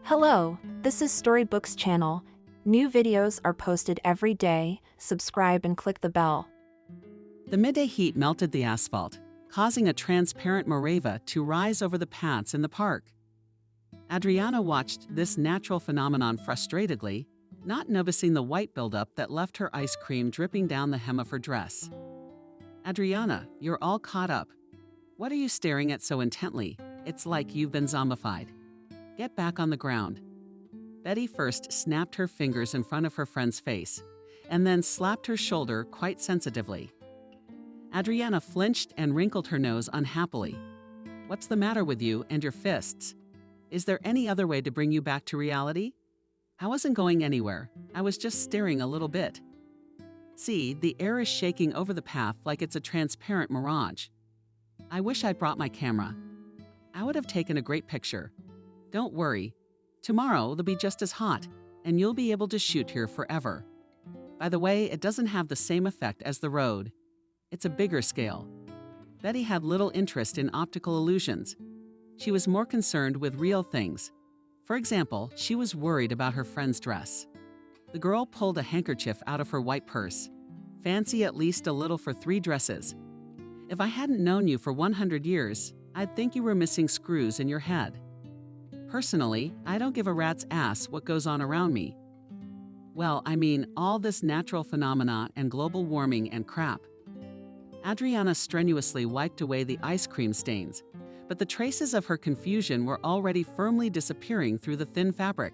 Hello, this is Storybooks channel. New videos are posted every day. Subscribe and click the bell. The midday heat melted the asphalt, causing a transparent moraine to rise over the paths in the park. Adriana watched this natural phenomenon frustratedly, not noticing the white buildup that left her ice cream dripping down the hem of her dress. Adriana, you're all caught up. What are you staring at so intently? It's like you've been zombified. Get back on the ground. Betty first snapped her fingers in front of her friend's face, and then slapped her shoulder quite sensitively. Adriana flinched and wrinkled her nose unhappily. What's the matter with you and your fists? Is there any other way to bring you back to reality? I wasn't going anywhere. I was just staring a little bit. See, the air is shaking over the path like it's a transparent mirage. I wish I'd brought my camera. I would have taken a great picture. Don't worry. Tomorrow it'll be just as hot, and you'll be able to shoot here forever. By the way, it doesn't have the same effect as the road. It's a bigger scale. Betty had little interest in optical illusions. She was more concerned with real things. For example, she was worried about her friend's dress. The girl pulled a handkerchief out of her white purse. Fancy at least a little for 3 dresses. If I hadn't known you for 100 years, I'd think you were missing screws in your head. Personally, I don't give a rat's ass what goes on around me. Well, I mean, all this natural phenomena and global warming and crap. Adriana strenuously wiped away the ice cream stains, but the traces of her confusion were already firmly disappearing through the thin fabric.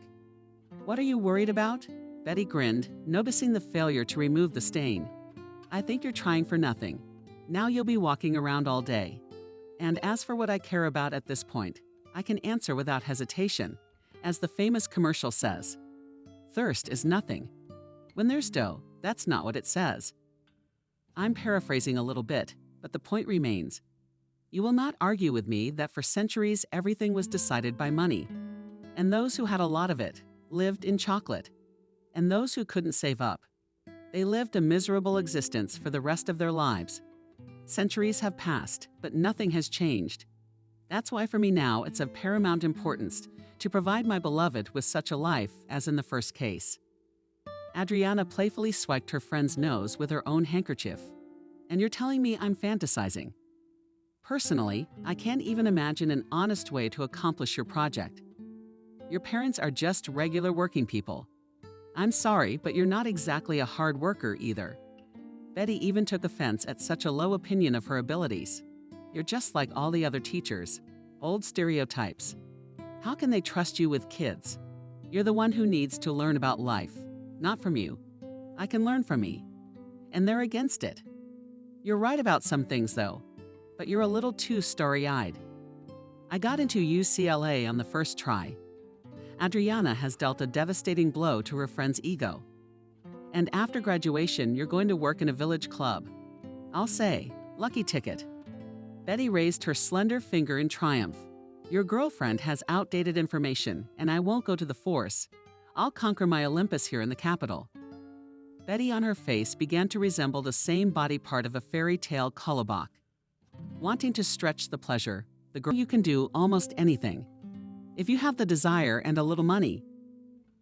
What are you worried about? Betty grinned, noticing the failure to remove the stain. I think you're trying for nothing. Now you'll be walking around all day. And as for what I care about at this point, I can answer without hesitation. As the famous commercial says, thirst is nothing. When there's dough, that's not what it says. I'm paraphrasing a little bit, but the point remains. You will not argue with me that for centuries everything was decided by money. And those who had a lot of it lived in chocolate. And those who couldn't save up, they lived a miserable existence for the rest of their lives. Centuries have passed, but nothing has changed. That's why for me now it's of paramount importance to provide my beloved with such a life as in the first case. Adriana playfully swiped her friend's nose with her own handkerchief. And you're telling me I'm fantasizing. Personally, I can't even imagine an honest way to accomplish your project. Your parents are just regular working people. I'm sorry, but you're not exactly a hard worker either. Betty even took offense at such a low opinion of her abilities. You're just like all the other teachers. Old stereotypes. How can they trust you with kids? You're the one who needs to learn about life, not from you. I can learn from me. And they're against it. You're right about some things though, but you're a little too starry-eyed. I got into UCLA on the first try. Adriana has dealt a devastating blow to her friend's ego. And after graduation, you're going to work in a village club. I'll say, lucky ticket. Betty raised her slender finger in triumph. Your girlfriend has outdated information, and I won't go to the force. I'll conquer my Olympus here in the capital. Betty on her face began to resemble the same body part of a fairy tale kolobok. Wanting to stretch the pleasure, the girl you can do almost anything. If you have the desire and a little money.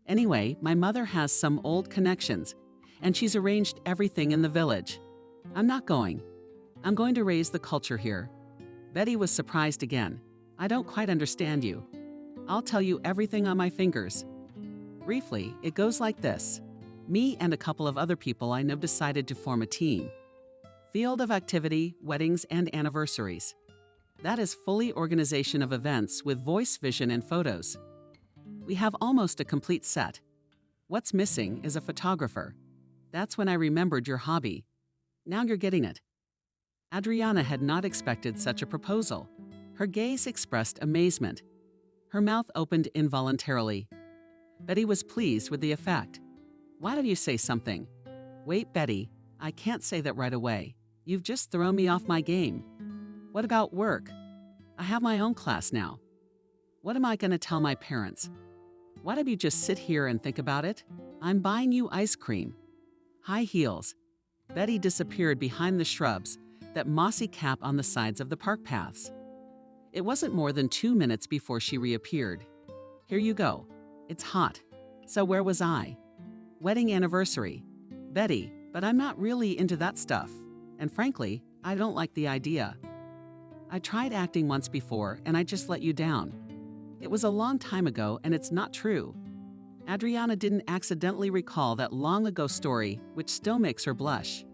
Anyway, my mother has some old connections, and she's arranged everything in the village. I'm not going. I'm going to raise the culture here. Betty was surprised again. I don't quite understand you. I'll tell you everything on my fingers. Briefly, it goes like this. Me and a couple of other people I know decided to form a team. Field of activity, weddings, and anniversaries. That is fully organization of events with voice, vision, and photos. We have almost a complete set. What's missing is a photographer. That's when I remembered your hobby. Now you're getting it. Adriana had not expected such a proposal. Her gaze expressed amazement. Her mouth opened involuntarily. Betty was pleased with the effect. Why don't you say something? Wait, Betty, I can't say that right away. You've just thrown me off my game. What about work? I have my own class now. What am I going to tell my parents? Why don't you just sit here and think about it? I'm buying you ice cream. High heels. Betty disappeared behind the shrubs, that mossy cap on the sides of the park paths. It wasn't more than 2 minutes before she reappeared. Here you go. It's hot. So where was I? Wedding anniversary. Betty, but I'm not really into that stuff. And frankly, I don't like the idea. I tried acting once before and I just let you down. It was a long time ago and it's not true. Adriana didn't accidentally recall that long ago story, which still makes her blush.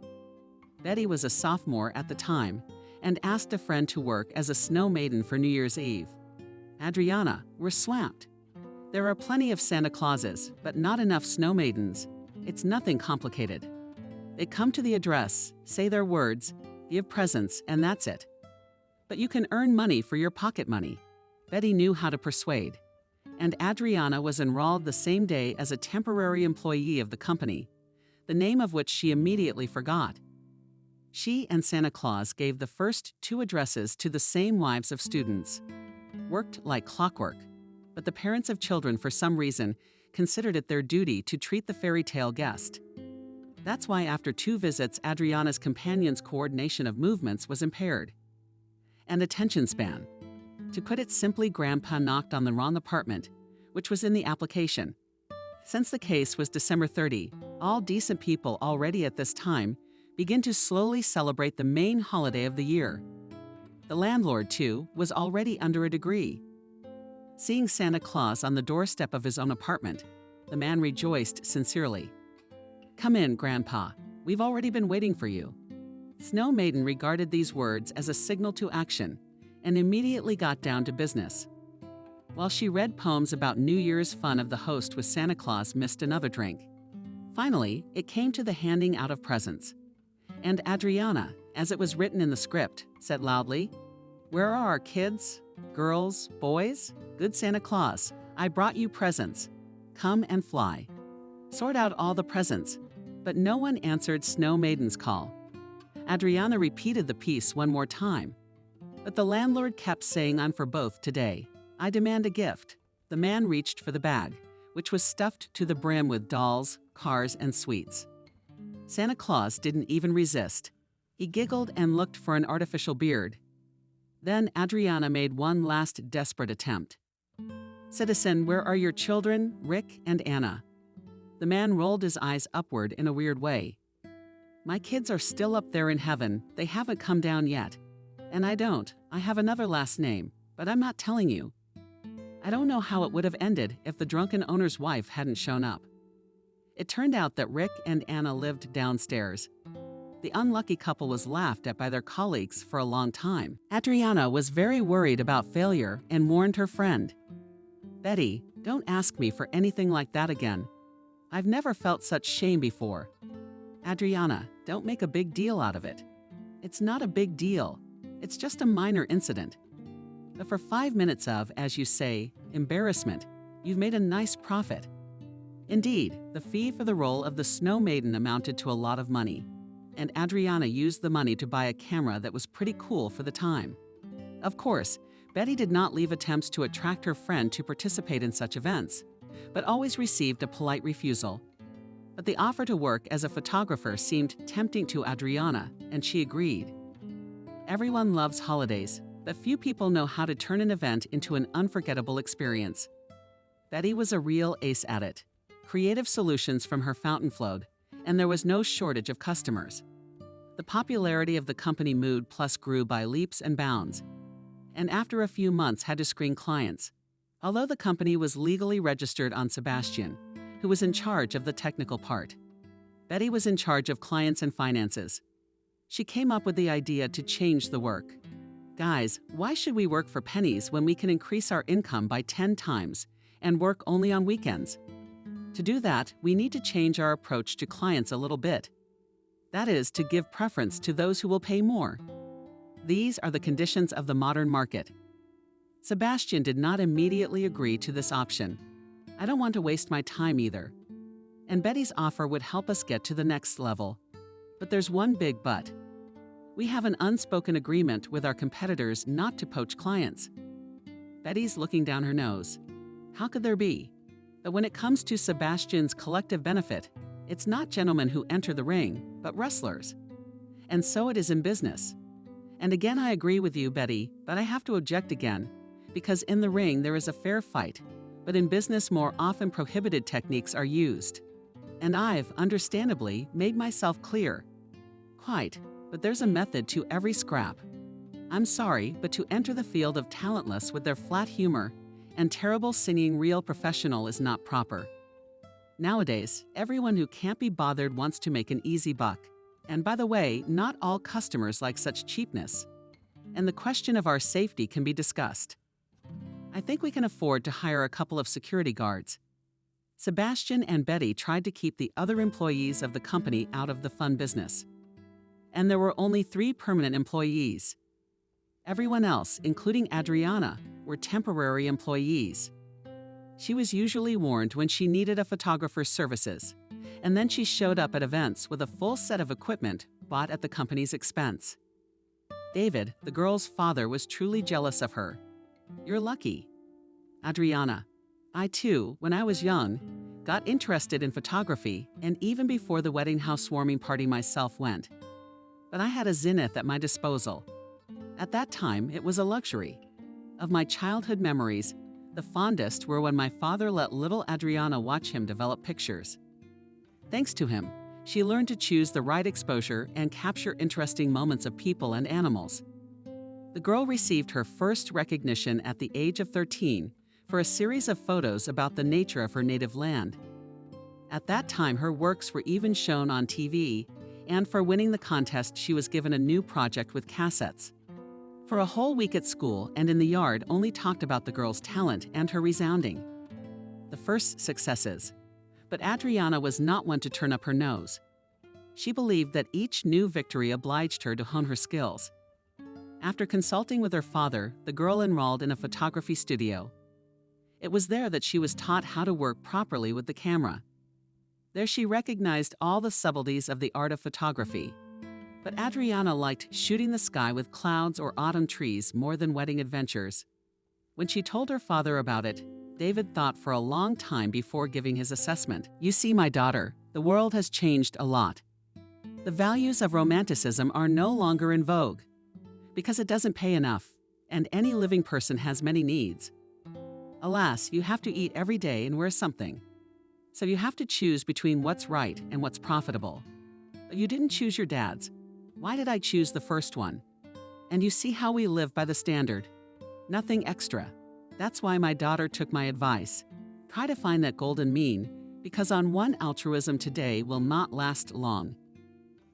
Betty was a sophomore at the time and asked a friend to work as a snow maiden for New Year's Eve. Adriana, we're swamped. There are plenty of Santa Clauses, but not enough snow maidens. It's nothing complicated. They come to the address, say their words, give presents, and that's it. But you can earn money for your pocket money. Betty knew how to persuade. And Adriana was enrolled the same day as a temporary employee of the company, the name of which she immediately forgot. She and Santa Claus gave the first 2 addresses to the same wives of students. Worked like clockwork, but the parents of children, for some reason, considered it their duty to treat the fairy tale guest. That's why after 2 visits, Adriana's companion's coordination of movements was impaired. And attention span. To put it simply, Grandpa knocked on the wrong apartment, which was in the application. Since the case was December 30, all decent people already at this time begin to slowly celebrate the main holiday of the year. The landlord, too, was already under a degree. Seeing Santa Claus on the doorstep of his own apartment, the man rejoiced sincerely. "Come in, Grandpa. We've already been waiting for you." Snow Maiden regarded these words as a signal to action and immediately got down to business. While she read poems about New Year's fun of the host with Santa Claus missed another drink. Finally, it came to the handing out of presents. And Adriana, as it was written in the script, said loudly, "Where are our kids, girls, boys? Good Santa Claus, I brought you presents. Come and fly." Sort out all the presents, but no one answered Snow Maiden's call. Adriana repeated the piece one more time. But the landlord kept saying, "I'm for both today. I demand a gift." The man reached for the bag, which was stuffed to the brim with dolls, cars, and sweets. Santa Claus didn't even resist. He giggled and looked for an artificial beard. Then Adriana made one last desperate attempt. "Citizen, where are your children, Rick and Anna?" The man rolled his eyes upward in a weird way. "My kids are still up there in heaven. They haven't come down yet. And I don't. I have another last name, but I'm not telling you. I don't know how it would have ended if the drunken owner's wife hadn't shown up." It turned out that Rick and Anna lived downstairs. The unlucky couple was laughed at by their colleagues for a long time. Adriana was very worried about failure and warned her friend, "Betty, don't ask me for anything like that again. I've never felt such shame before. Adriana, don't make a big deal out of it. It's not a big deal. It's just a minor incident. But for 5 minutes of, as you say, embarrassment, you've made a nice profit." Indeed, the fee for the role of the Snow Maiden amounted to a lot of money, and Adriana used the money to buy a camera that was pretty cool for the time. Of course, Betty did not leave attempts to attract her friend to participate in such events, but always received a polite refusal. But the offer to work as a photographer seemed tempting to Adriana, and she agreed. Everyone loves holidays, but few people know how to turn an event into an unforgettable experience. Betty was a real ace at it. Creative solutions from her fountain flowed, and there was no shortage of customers. The popularity of the company Mood Plus grew by leaps and bounds, and after a few months had to screen clients. Although the company was legally registered on Sebastian, who was in charge of the technical part, Betty was in charge of clients and finances. She came up with the idea to change the work. "Guys, why should we work for pennies when we can increase our income by 10 times and work only on weekends? To do that, we need to change our approach to clients a little bit. That is, to give preference to those who will pay more. These are the conditions of the modern market." Sebastian did not immediately agree to this option. "I don't want to waste my time either." And Betty's offer would help us get to the next level. But there's one big but. We have an unspoken agreement with our competitors not to poach clients. Betty's looking down her nose. How could there be? But when it comes to Sebastian's collective benefit, it's not gentlemen who enter the ring, but wrestlers. And so it is in business. And again, I agree with you, Betty, but I have to object again, because in the ring there is a fair fight, but in business more often prohibited techniques are used. And I've, understandably, made myself clear. Quite, but there's a method to every scrap. I'm sorry, but to enter the field of talentless with their flat humor and terrible singing real professional is not proper. Nowadays, everyone who can't be bothered wants to make an easy buck. And by the way, not all customers like such cheapness. And the question of our safety can be discussed. I think we can afford to hire a couple of security guards. Sebastian and Betty tried to keep the other employees of the company out of the fun business. And there were only 3 permanent employees. Everyone else, including Adriana, were temporary employees. She was usually warned when she needed a photographer's services, and then she showed up at events with a full set of equipment bought at the company's expense. David, the girl's father, was truly jealous of her. You're lucky. Adriana, I too, when I was young, got interested in photography, and even before the wedding housewarming party myself went. But I had a zenith at my disposal. At that time, it was a luxury. Of my childhood memories, the fondest were when my father let little Adriana watch him develop pictures. Thanks to him, she learned to choose the right exposure and capture interesting moments of people and animals. The girl received her first recognition at the age of 13 for a series of photos about the nature of her native land. At that time, her works were even shown on TV, and for winning the contest, she was given a new project with cassettes. For a whole week at school and in the yard only talked about the girl's talent and her resounding. The first successes. But Adriana was not one to turn up her nose. She believed that each new victory obliged her to hone her skills. After consulting with her father, the girl enrolled in a photography studio. It was there that she was taught how to work properly with the camera. There she recognized all the subtleties of the art of photography. But Adriana liked shooting the sky with clouds or autumn trees more than wedding adventures. When she told her father about it, David thought for a long time before giving his assessment. You see, my daughter, the world has changed a lot. The values of romanticism are no longer in vogue because it doesn't pay enough, and any living person has many needs. Alas, you have to eat every day and wear something. So you have to choose between what's right and what's profitable. But you didn't choose your dad's. Why did I choose the first one? And you see how we live by the standard. Nothing extra. That's why my daughter took my advice. Try to find that golden mean, because on one altruism today will not last long.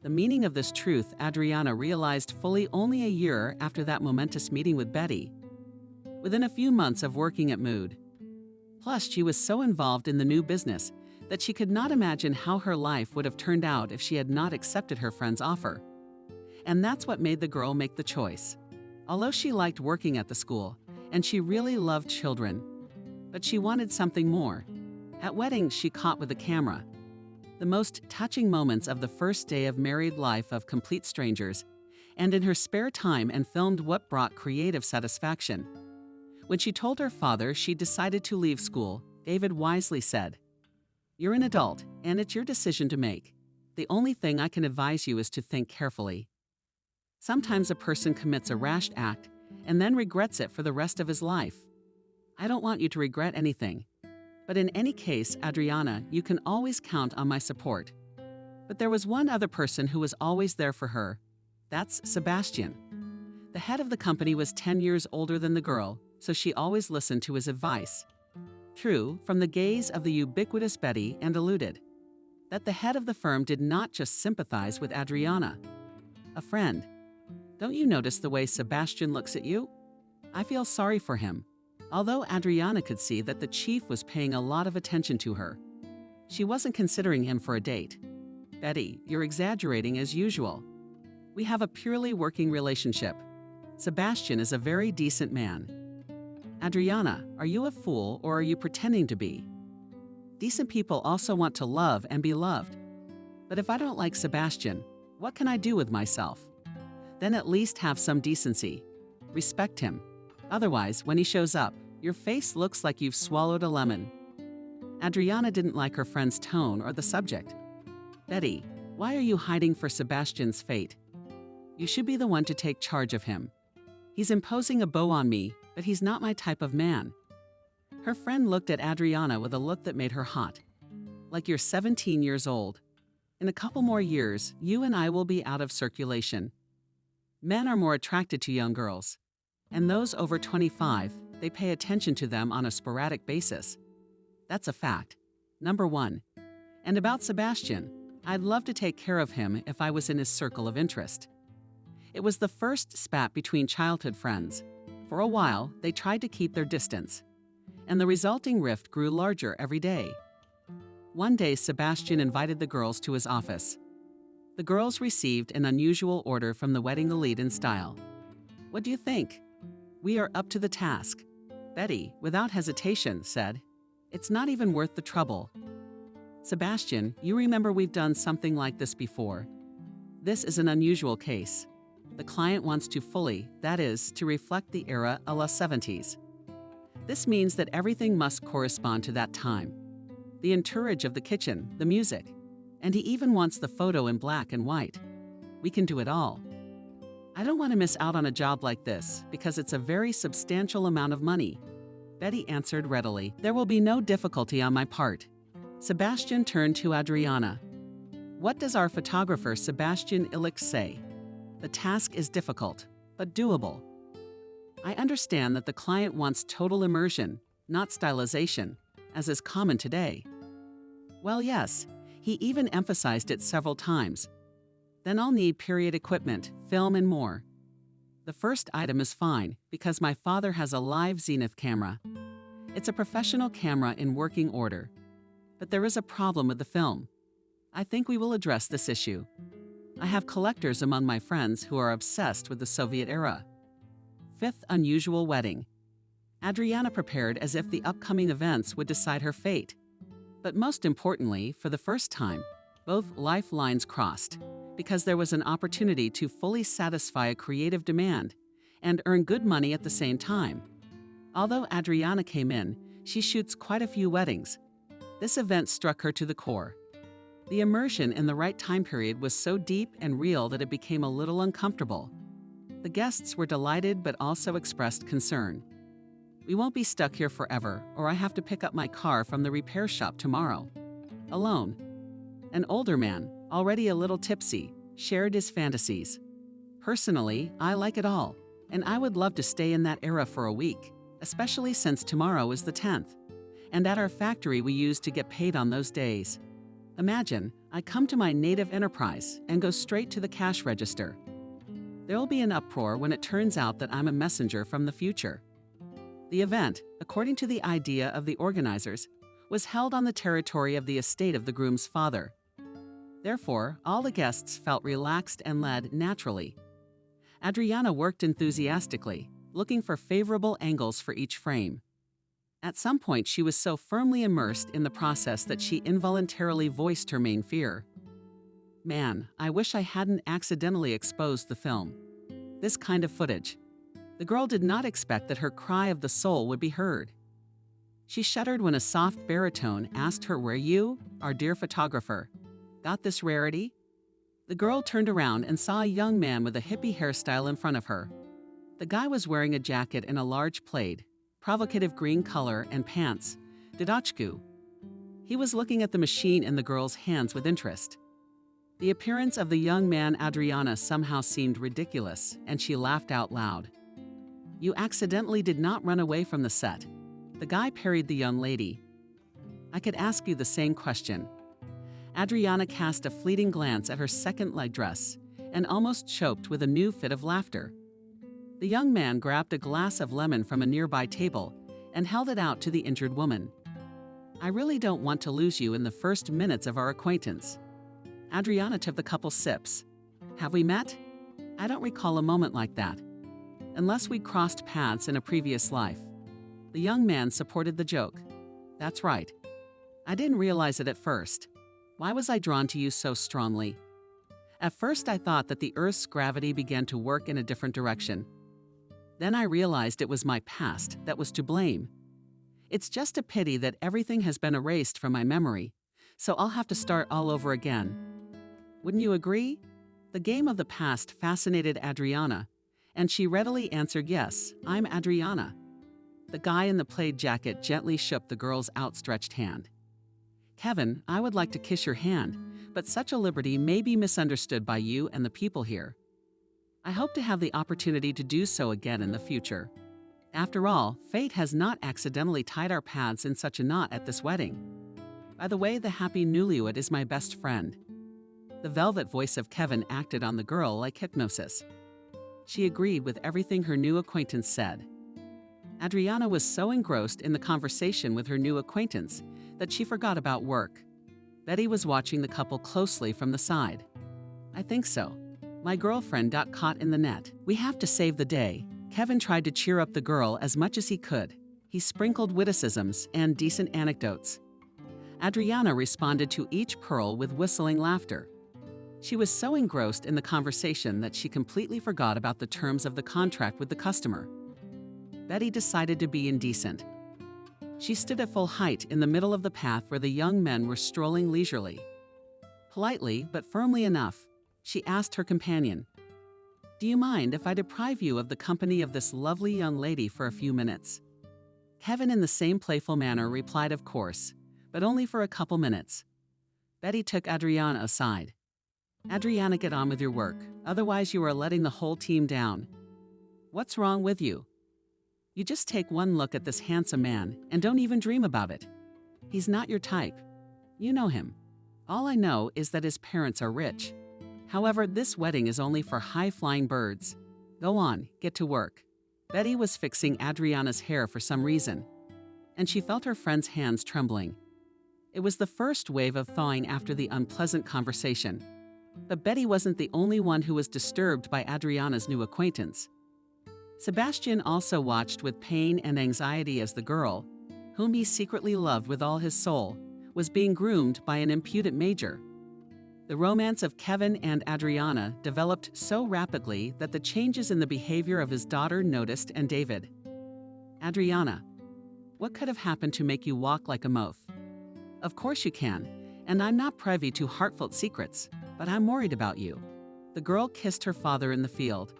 The meaning of this truth Adriana realized fully only a year after that momentous meeting with Betty. Within a few months of working at Mood. Plus, she was so involved in the new business that she could not imagine how her life would have turned out if she had not accepted her friend's offer. And that's what made the girl make the choice. Although she liked working at the school, and she really loved children, but she wanted something more. At weddings, she caught with a camera. The most touching moments of the first day of married life of complete strangers, and in her spare time and filmed what brought creative satisfaction. When she told her father she decided to leave school, David wisely said, "You're an adult, and it's your decision to make. The only thing I can advise you is to think carefully. Sometimes a person commits a rash act and then regrets it for the rest of his life. I don't want you to regret anything. But in any case, Adriana, you can always count on my support." But there was one other person who was always there for her. That's Sebastian. The head of the company was 10 years older than the girl, so she always listened to his advice. True, from the gaze of the ubiquitous Betty, and alluded that the head of the firm did not just sympathize with Adriana. A friend. Don't you notice the way Sebastian looks at you? I feel sorry for him. Although Adriana could see that the chief was paying a lot of attention to her. She wasn't considering him for a date. Betty, you're exaggerating as usual. We have a purely working relationship. Sebastian is a very decent man. Adriana, are you a fool or are you pretending to be? Decent people also want to love and be loved. But if I don't like Sebastian, what can I do with myself? Then at least have some decency. Respect him. Otherwise, when he shows up, your face looks like you've swallowed a lemon. Adriana didn't like her friend's tone or the subject. Betty, why are you hiding for Sebastian's fate? You should be the one to take charge of him. He's imposing a bow on me, but he's not my type of man. Her friend looked at Adriana with a look that made her hot. Like you're 17 years old. In a couple more years, you and I will be out of circulation. Men are more attracted to young girls. And those over 25, they pay attention to them on a sporadic basis. That's a fact. Number 1. And about Sebastian, I'd love to take care of him if I was in his circle of interest. It was the first spat between childhood friends. For a while, they tried to keep their distance. And the resulting rift grew larger every day. One day, Sebastian invited the girls to his office. The girls received an unusual order from the wedding elite in style. What do you think? We are up to the task. Betty, without hesitation, said, "It's not even worth the trouble." Sebastian, you remember we've done something like this before. This is an unusual case. The client wants to fully, that is, to reflect the era a la 70s. This means that everything must correspond to that time. The entourage of the kitchen, the music, and he even wants the photo in black and white. We can do it all. I don't want to miss out on a job like this because it's a very substantial amount of money. Betty answered readily. There will be no difficulty on my part. Sebastian turned to Adriana. What does our photographer Sebastian Illich say? The task is difficult, but doable. I understand that the client wants total immersion, not stylization, as is common today. Well, yes, he even emphasized it several times. Then I'll need period equipment, film, and more. The first item is fine because my father has a live Zenith camera. It's a professional camera in working order. But there is a problem with the film. I think we will address this issue. I have collectors among my friends who are obsessed with the Soviet era. Fifth unusual wedding. Adriana prepared as if the upcoming events would decide her fate. But most importantly, for the first time, both lifelines crossed because there was an opportunity to fully satisfy a creative demand and earn good money at the same time. Although Adriana came in, she shoots quite a few weddings. This event struck her to the core. The immersion in the right time period was so deep and real that it became a little uncomfortable. The guests were delighted but also expressed concern. We won't be stuck here forever, or I have to pick up my car from the repair shop tomorrow. Alone. An older man, already a little tipsy, shared his fantasies. Personally, I like it all, and I would love to stay in that era for a week, especially since tomorrow is the 10th. And at our factory we used to get paid on those days. Imagine, I come to my native enterprise and go straight to the cash register. There'll be an uproar when it turns out that I'm a messenger from the future. The event, according to the idea of the organizers, was held on the territory of the estate of the groom's father. Therefore, all the guests felt relaxed and led naturally. Adriana worked enthusiastically, looking for favorable angles for each frame. At some point, she was so firmly immersed in the process that she involuntarily voiced her main fear. Man, I wish I hadn't accidentally exposed the film. This kind of footage. The girl did not expect that her cry of the soul would be heard. She shuddered when a soft baritone asked her where you, our dear photographer, got this rarity. The girl turned around and saw a young man with a hippie hairstyle in front of her. The guy was wearing a jacket in a large plaid, provocative green color, and pants, didachku. He was looking at the machine in the girl's hands with interest. The appearance of the young man Adriana somehow seemed ridiculous, and she laughed out loud. You accidentally did not run away from the set. The guy parried the young lady. I could ask you the same question. Adriana cast a fleeting glance at her second leg dress and almost choked with a new fit of laughter. The young man grabbed a glass of lemon from a nearby table and held it out to the injured woman. I really don't want to lose you in the first minutes of our acquaintance. Adriana took the couple sips. Have we met? I don't recall a moment like that. Unless we crossed paths in a previous life. The young man supported the joke. That's right. I didn't realize it at first. Why was I drawn to you so strongly? At first I thought that the Earth's gravity began to work in a different direction. Then I realized it was my past that was to blame. It's just a pity that everything has been erased from my memory, so I'll have to start all over again. Wouldn't you agree? The game of the past fascinated Adriana, and she readily answered yes, I'm Adriana. The guy in the plaid jacket gently shook the girl's outstretched hand. "Kevin, I would like to kiss your hand, but such a liberty may be misunderstood by you and the people here. I hope to have the opportunity to do so again in the future. After all, fate has not accidentally tied our paths in such a knot at this wedding. By the way, the happy newlywed is my best friend." The velvet voice of Kevin acted on the girl like hypnosis. She agreed with everything her new acquaintance said. Adriana was so engrossed in the conversation with her new acquaintance that she forgot about work. Betty was watching the couple closely from the side. "I think so. My girlfriend got caught in the net. We have to save the day." Kevin tried to cheer up the girl as much as he could. He sprinkled witticisms and decent anecdotes. Adriana responded to each pearl with whistling laughter. She was so engrossed in the conversation that she completely forgot about the terms of the contract with the customer. Betty decided to be indecent. She stood at full height in the middle of the path where the young men were strolling leisurely. Politely, but firmly enough, she asked her companion, "Do you mind if I deprive you of the company of this lovely young lady for a few minutes?" Kevin, in the same playful manner, replied of course, but only for a couple minutes. Betty took Adriana aside. "Adriana, get on with your work, otherwise you are letting the whole team down. What's wrong with you? You just take one look at this handsome man and don't even dream about it. He's not your type. You know him. All I know is that his parents are rich. However, this wedding is only for high-flying birds. Go on, get to work." Betty was fixing Adriana's hair for some reason, and she felt her friend's hands trembling. It was the first wave of thawing after the unpleasant conversation. But Betty wasn't the only one who was disturbed by Adriana's new acquaintance. Sebastian also watched with pain and anxiety as the girl, whom he secretly loved with all his soul, was being groomed by an impudent major. The romance of Kevin and Adriana developed so rapidly that the changes in the behavior of his daughter noticed and David. "Adriana, what could have happened to make you walk like a moth? Of course you can, and I'm not privy to heartfelt secrets, but I'm worried about you." The girl kissed her father in the field.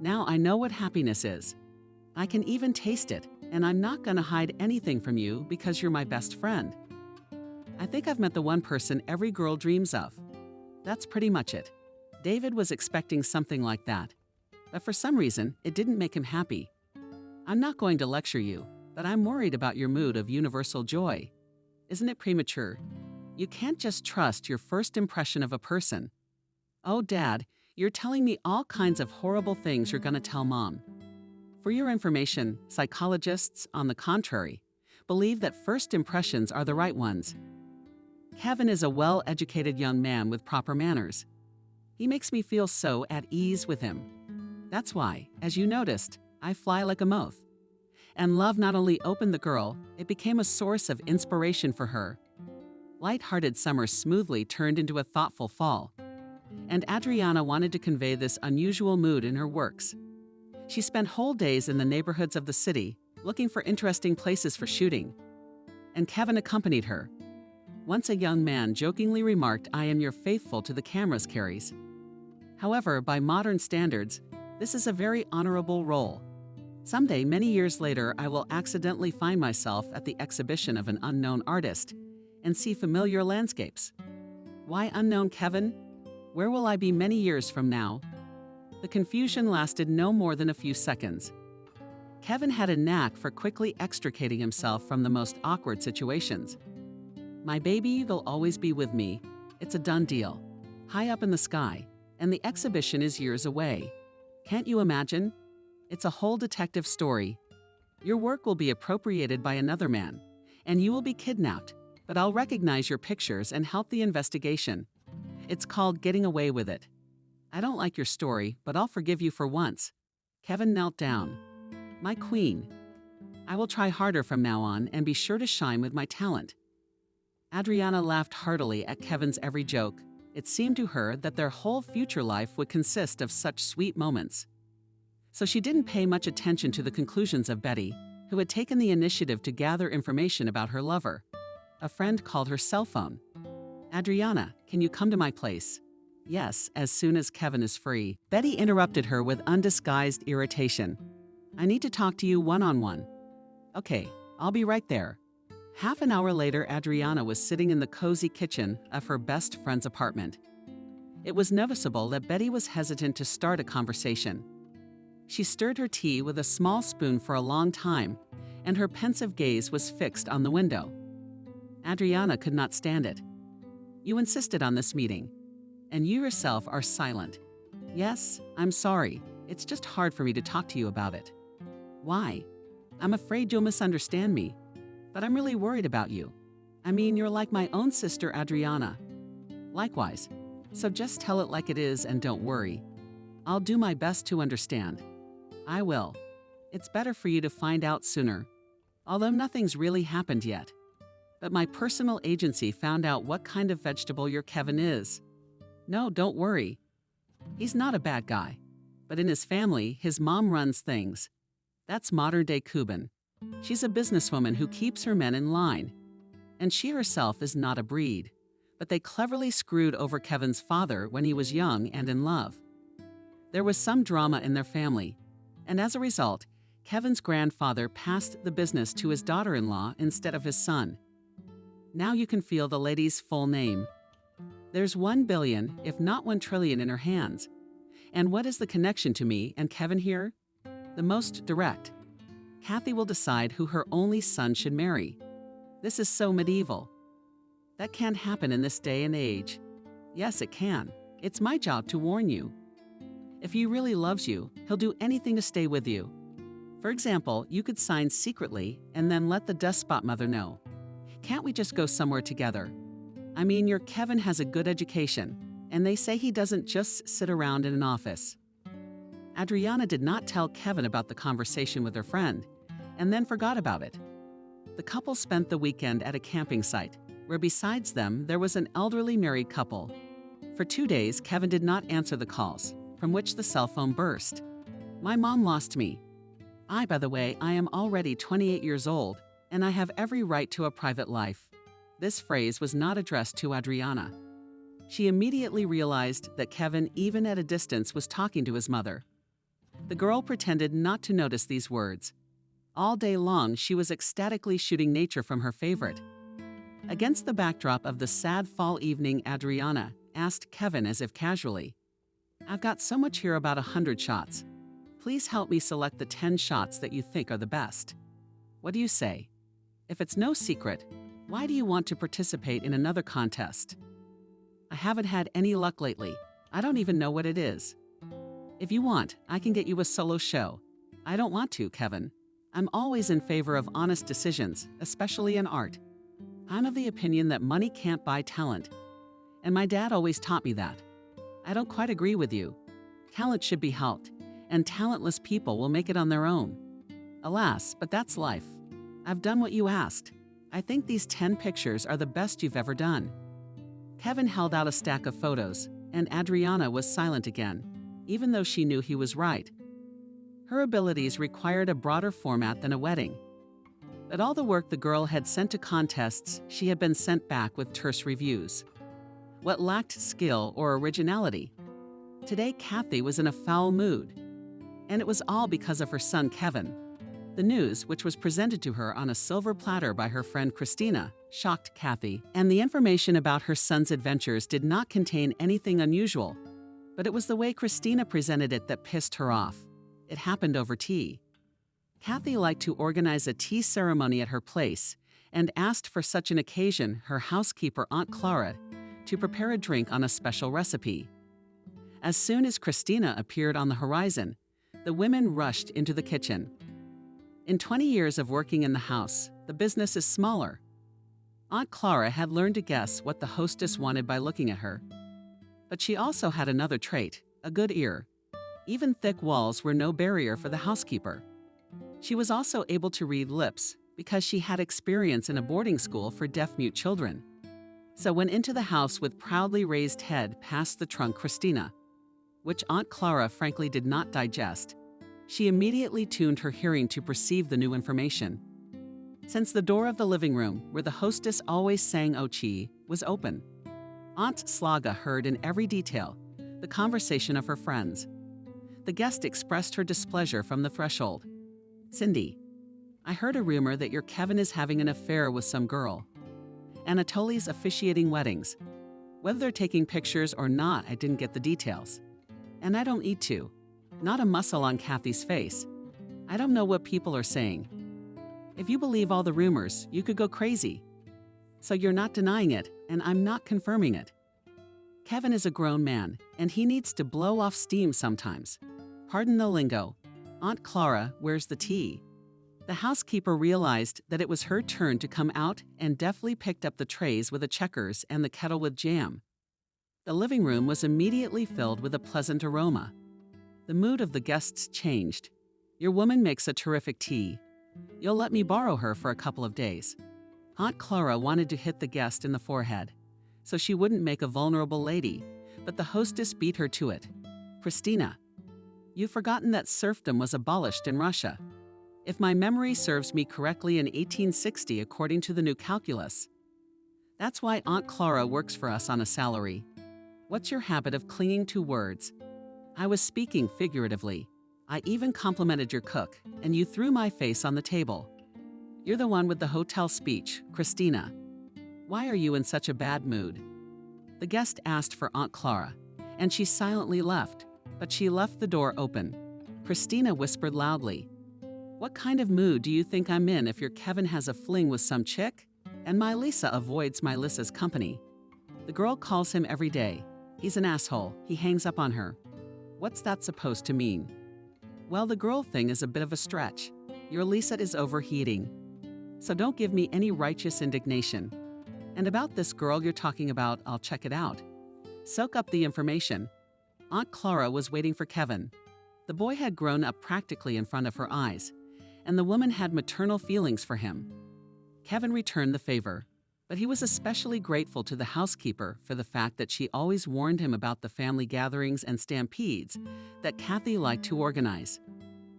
"Now I know what happiness is. I can even taste it, and I'm not going to hide anything from you because you're my best friend. I think I've met the one person every girl dreams of. That's pretty much it." David was expecting something like that, but for some reason, it didn't make him happy. "I'm not going to lecture you, but I'm worried about your mood of universal joy. Isn't it premature? You can't just trust your first impression of a person." "Oh, Dad, you're telling me all kinds of horrible things you're going to tell Mom." For your information, psychologists, on the contrary, believe that first impressions are the right ones. Kevin is a well-educated young man with proper manners. He makes me feel so at ease with him. That's why, as you noticed, I fly like a moth. And love not only opened the girl, it became a source of inspiration for her. Light-hearted summer smoothly turned into a thoughtful fall. And Adriana wanted to convey this unusual mood in her works. She spent whole days in the neighborhoods of the city, looking for interesting places for shooting. And Kevin accompanied her. Once a young man jokingly remarked, "I am your faithful to the cameras carries." However, by modern standards, this is a very honorable role. Someday, many years later, I will accidentally find myself at the exhibition of an unknown artist and see familiar landscapes. Why unknown, Kevin? Where will I be many years from now? The confusion lasted no more than a few seconds. Kevin had a knack for quickly extricating himself from the most awkward situations. "My baby will always be with me. It's a done deal. High up in the sky, and the exhibition is years away. Can't you imagine? It's a whole detective story. Your work will be appropriated by another man, and you will be kidnapped, but I'll recognize your pictures and help the investigation. It's called getting away with it. I don't like your story, but I'll forgive you for once." Kevin knelt down. "My queen. I will try harder from now on and be sure to shine with my talent." Adriana laughed heartily at Kevin's every joke. It seemed to her that their whole future life would consist of such sweet moments. So she didn't pay much attention to the conclusions of Betty, who had taken the initiative to gather information about her lover. A friend called her cell phone. "Adriana, can you come to my place?" "Yes, as soon as Kevin is free." Betty interrupted her with undisguised irritation. "I need to talk to you one-on-one." Okay, I'll be right there. Half an hour later, Adriana was sitting in the cozy kitchen of her best friend's apartment. It was noticeable that Betty was hesitant to start a conversation. She stirred her tea with a small spoon for a long time, and her pensive gaze was fixed on the window. Adriana could not stand it. You insisted on this meeting, and you yourself are silent. Yes, I'm sorry. It's just hard for me to talk to you about it. Why? I'm afraid you'll misunderstand me, but I'm really worried about you. I mean, you're like my own sister, Adriana. Likewise, so just tell it like it is and don't worry. I'll do my best to understand. I will. It's better for you to find out sooner, although nothing's really happened yet. But my personal agency found out what kind of vegetable your Kevin is. No, don't worry. He's not a bad guy, but in his family, his mom runs things. That's modern-day Cuban. She's a businesswoman who keeps her men in line. And she herself is not a breed, but they cleverly screwed over Kevin's father when he was young and in love. There was some drama in their family, and as a result, Kevin's grandfather passed the business to his daughter-in-law instead of his son. Now you can feel the lady's full name. There's 1 billion, if not 1 trillion, in her hands. And what is the connection to me and Kevin here? The most direct. Kathy will decide who her only son should marry. This is so medieval. That can't happen in this day and age. Yes, it can. It's my job to warn you. If he really loves you, he'll do anything to stay with you. For example, you could sign secretly and then let the despot mother know. Can't we just go somewhere together? I mean, your Kevin has a good education, and they say he doesn't just sit around in an office. Adriana did not tell Kevin about the conversation with her friend, and then forgot about it. The couple spent the weekend at a camping site, where besides them, there was an elderly married couple. For 2 days, Kevin did not answer the calls, from which the cell phone burst. My mom lost me. By the way, I am already 28 years old, and I have every right to a private life. This phrase was not addressed to Adriana. She immediately realized that Kevin, even at a distance, was talking to his mother. The girl pretended not to notice these words. All day long, she was ecstatically shooting nature from her favorite. Against the backdrop of the sad fall evening, Adriana asked Kevin as if casually, I've got so much here, about 100 shots. Please help me select the 10 shots that you think are the best. What do you say? If it's no secret, why do you want to participate in another contest? I haven't had any luck lately. I don't even know what it is. If you want, I can get you a solo show. I don't want to, Kevin. I'm always in favor of honest decisions, especially in art. I'm of the opinion that money can't buy talent. And my dad always taught me that. I don't quite agree with you. Talent should be helped, and talentless people will make it on their own. Alas, but that's life. I've done what you asked. I think these 10 pictures are the best you've ever done. Kevin held out a stack of photos, and Adriana was silent again, even though she knew he was right. Her abilities required a broader format than a wedding. But all the work the girl had sent to contests, she had been sent back with terse reviews. What lacked skill or originality? Today, Kathy was in a foul mood. And it was all because of her son, Kevin. The news, which was presented to her on a silver platter by her friend Christina, shocked Kathy, and the information about her son's adventures did not contain anything unusual. But it was the way Christina presented it that pissed her off. It happened over tea. Kathy liked to organize a tea ceremony at her place and asked for such an occasion her housekeeper, Aunt Clara, to prepare a drink on a special recipe. As soon as Christina appeared on the horizon, the women rushed into the kitchen. In 20 years of working in the house, the business is smaller. Aunt Clara had learned to guess what the hostess wanted by looking at her. But she also had another trait, a good ear. Even thick walls were no barrier for the housekeeper. She was also able to read lips because she had experience in a boarding school for deaf-mute children. So went into the house with proudly raised head past the trunk Christina, which Aunt Clara frankly did not digest. She immediately tuned her hearing to perceive the new information. Since the door of the living room, where the hostess always sang Ochi, was open, Aunt Slaga heard in every detail the conversation of her friends. The guest expressed her displeasure from the threshold. Cindy, I heard a rumor that your Kevin is having an affair with some girl. Anatoly's officiating weddings. Whether they're taking pictures or not, I didn't get the details. And I don't need to. Not a muscle on Kathy's face. I don't know what people are saying. If you believe all the rumors, you could go crazy. So you're not denying it, and I'm not confirming it. Kevin is a grown man, and he needs to blow off steam sometimes. Pardon the lingo. Aunt Clara, where's the tea? The housekeeper realized that it was her turn to come out and deftly picked up the trays with the checkers and the kettle with jam. The living room was immediately filled with a pleasant aroma. The mood of the guests changed. Your woman makes a terrific tea. You'll let me borrow her for a couple of days. Aunt Clara wanted to hit the guest in the forehead, so she wouldn't make a vulnerable lady, but the hostess beat her to it. Christina, you've forgotten that serfdom was abolished in Russia. If my memory serves me correctly, in 1860, according to the new calculus. That's why Aunt Clara works for us on a salary. What's your habit of clinging to words? I was speaking figuratively. I even complimented your cook, and you threw my face on the table. You're the one with the hotel speech, Christina. Why are you in such a bad mood? The guest asked for Aunt Clara, and she silently left, but she left the door open. Christina whispered loudly, "What kind of mood do you think I'm in if your Kevin has a fling with some chick? And my Lisa avoids my Lisa's company. The girl calls him every day. He's an asshole. He hangs up on her. What's that supposed to mean?" Well, the girl thing is a bit of a stretch. Your Lisa is overheating. So don't give me any righteous indignation. And about this girl you're talking about, I'll check it out. Soak up the information. Aunt Clara was waiting for Kevin. The boy had grown up practically in front of her eyes, and the woman had maternal feelings for him. Kevin returned the favor, but he was especially grateful to the housekeeper for the fact that she always warned him about the family gatherings and stampedes that Kathy liked to organize.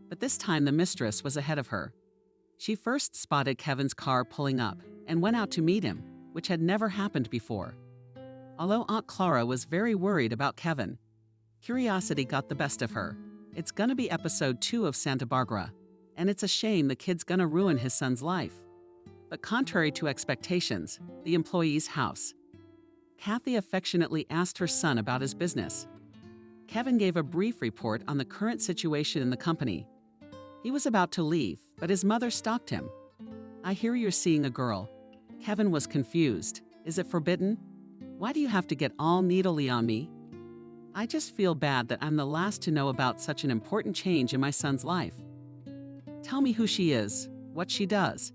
But this time the mistress was ahead of her. She first spotted Kevin's car pulling up and went out to meet him, which had never happened before. Although Aunt Clara was very worried about Kevin, curiosity got the best of her. It's gonna be episode 2 of Santa Barbara, and it's a shame the kid's gonna ruin his son's life. But contrary to expectations, the employee's house. Kathy affectionately asked her son about his business. Kevin gave a brief report on the current situation in the company. He was about to leave, but his mother stopped him. "I hear you're seeing a girl." Kevin was confused. "Is it forbidden? Why do you have to get all needly on me?" "I just feel bad that I'm the last to know about such an important change in my son's life." "Tell me who she is, what she does.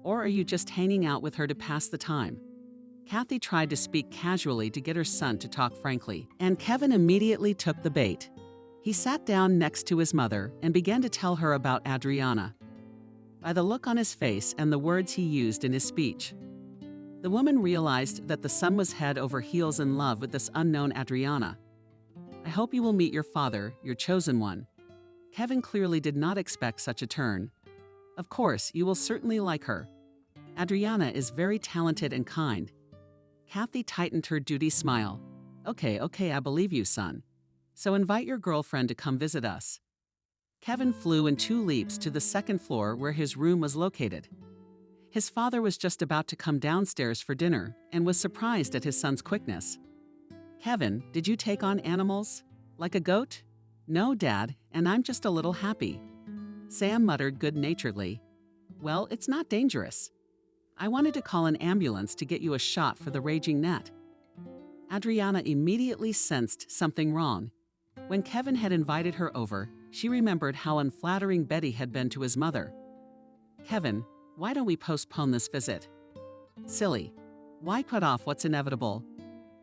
Or are you just hanging out with her to pass the time?" Kathy tried to speak casually to get her son to talk frankly, and Kevin immediately took the bait. He sat down next to his mother and began to tell her about Adriana. By the look on his face and the words he used in his speech, the woman realized that the son was head over heels in love with this unknown Adriana. "I hope you will meet your father, your chosen one." Kevin clearly did not expect such a turn. "Of course, you will certainly like her. Adriana is very talented and kind." Kathy tightened her duty smile. Okay, I believe you, son. So invite your girlfriend to come visit us." Kevin flew in 2 leaps to the second floor where his room was located. His father was just about to come downstairs for dinner and was surprised at his son's quickness. "Kevin, did you take on animals? Like a goat?" "No, Dad, and I'm just a little happy." Sam muttered good-naturedly. "Well, it's not dangerous. I wanted to call an ambulance to get you a shot for the raging net." Adriana immediately sensed something wrong. When Kevin had invited her over, she remembered how unflattering Betty had been to his mother. "Kevin, why don't we postpone this visit?" "Silly. Why put off what's inevitable?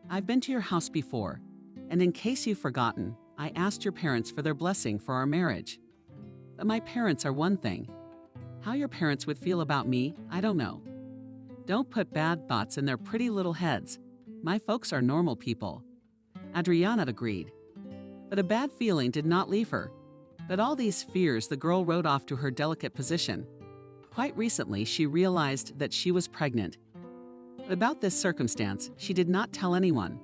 I've been to your house before, and in case you've forgotten, I asked your parents for their blessing for our marriage. But my parents are one thing. How your parents would feel about me, I don't know. Don't put bad thoughts in their pretty little heads. My folks are normal people." Adriana agreed. But a bad feeling did not leave her. But all these fears the girl wrote off to her delicate position. Quite recently, she realized that she was pregnant. But about this circumstance, she did not tell anyone.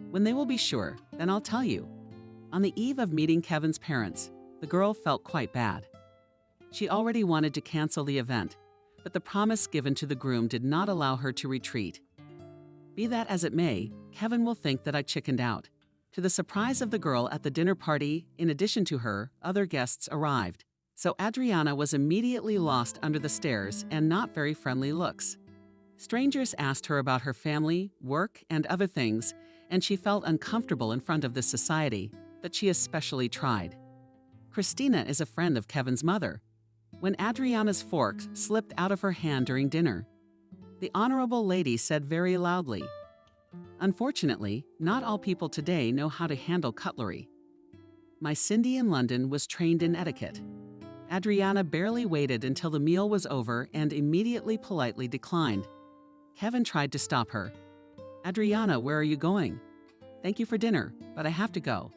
"When they will be sure, then I'll tell you." On the eve of meeting Kevin's parents, the girl felt quite bad. She already wanted to cancel the event, but the promise given to the groom did not allow her to retreat. Be that as it may, Kevin will think that I chickened out. To the surprise of the girl at the dinner party, in addition to her, other guests arrived. So Adriana was immediately lost under the stares and not very friendly looks. Strangers asked her about her family, work, and other things, and she felt uncomfortable in front of this society, but she especially tried. Christina is a friend of Kevin's mother. When Adriana's fork slipped out of her hand during dinner, the honorable lady said very loudly, "Unfortunately, not all people today know how to handle cutlery." My Cindy in London was trained in etiquette. Adriana barely waited until the meal was over and immediately politely declined. Kevin tried to stop her. "Adriana, where are you going?" "Thank you for dinner, but I have to go."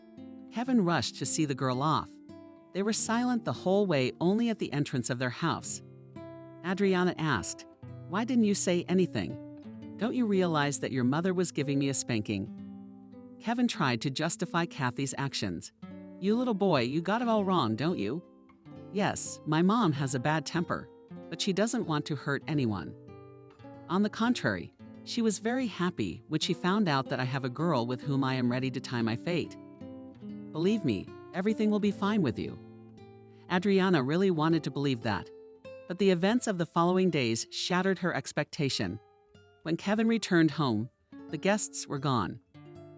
Kevin rushed to see the girl off. They were silent the whole way, only at the entrance of their house. Adriana asked, "Why didn't you say anything? Don't you realize that your mother was giving me a spanking?" Kevin tried to justify Kathy's actions. "You little boy, you got it all wrong, don't you?" "Yes, my mom has a bad temper, but she doesn't want to hurt anyone. On the contrary, she was very happy when she found out that I have a girl with whom I am ready to tie my fate. Believe me, everything will be fine with you." Adriana really wanted to believe that, but the events of the following days shattered her expectation. When Kevin returned home, the guests were gone.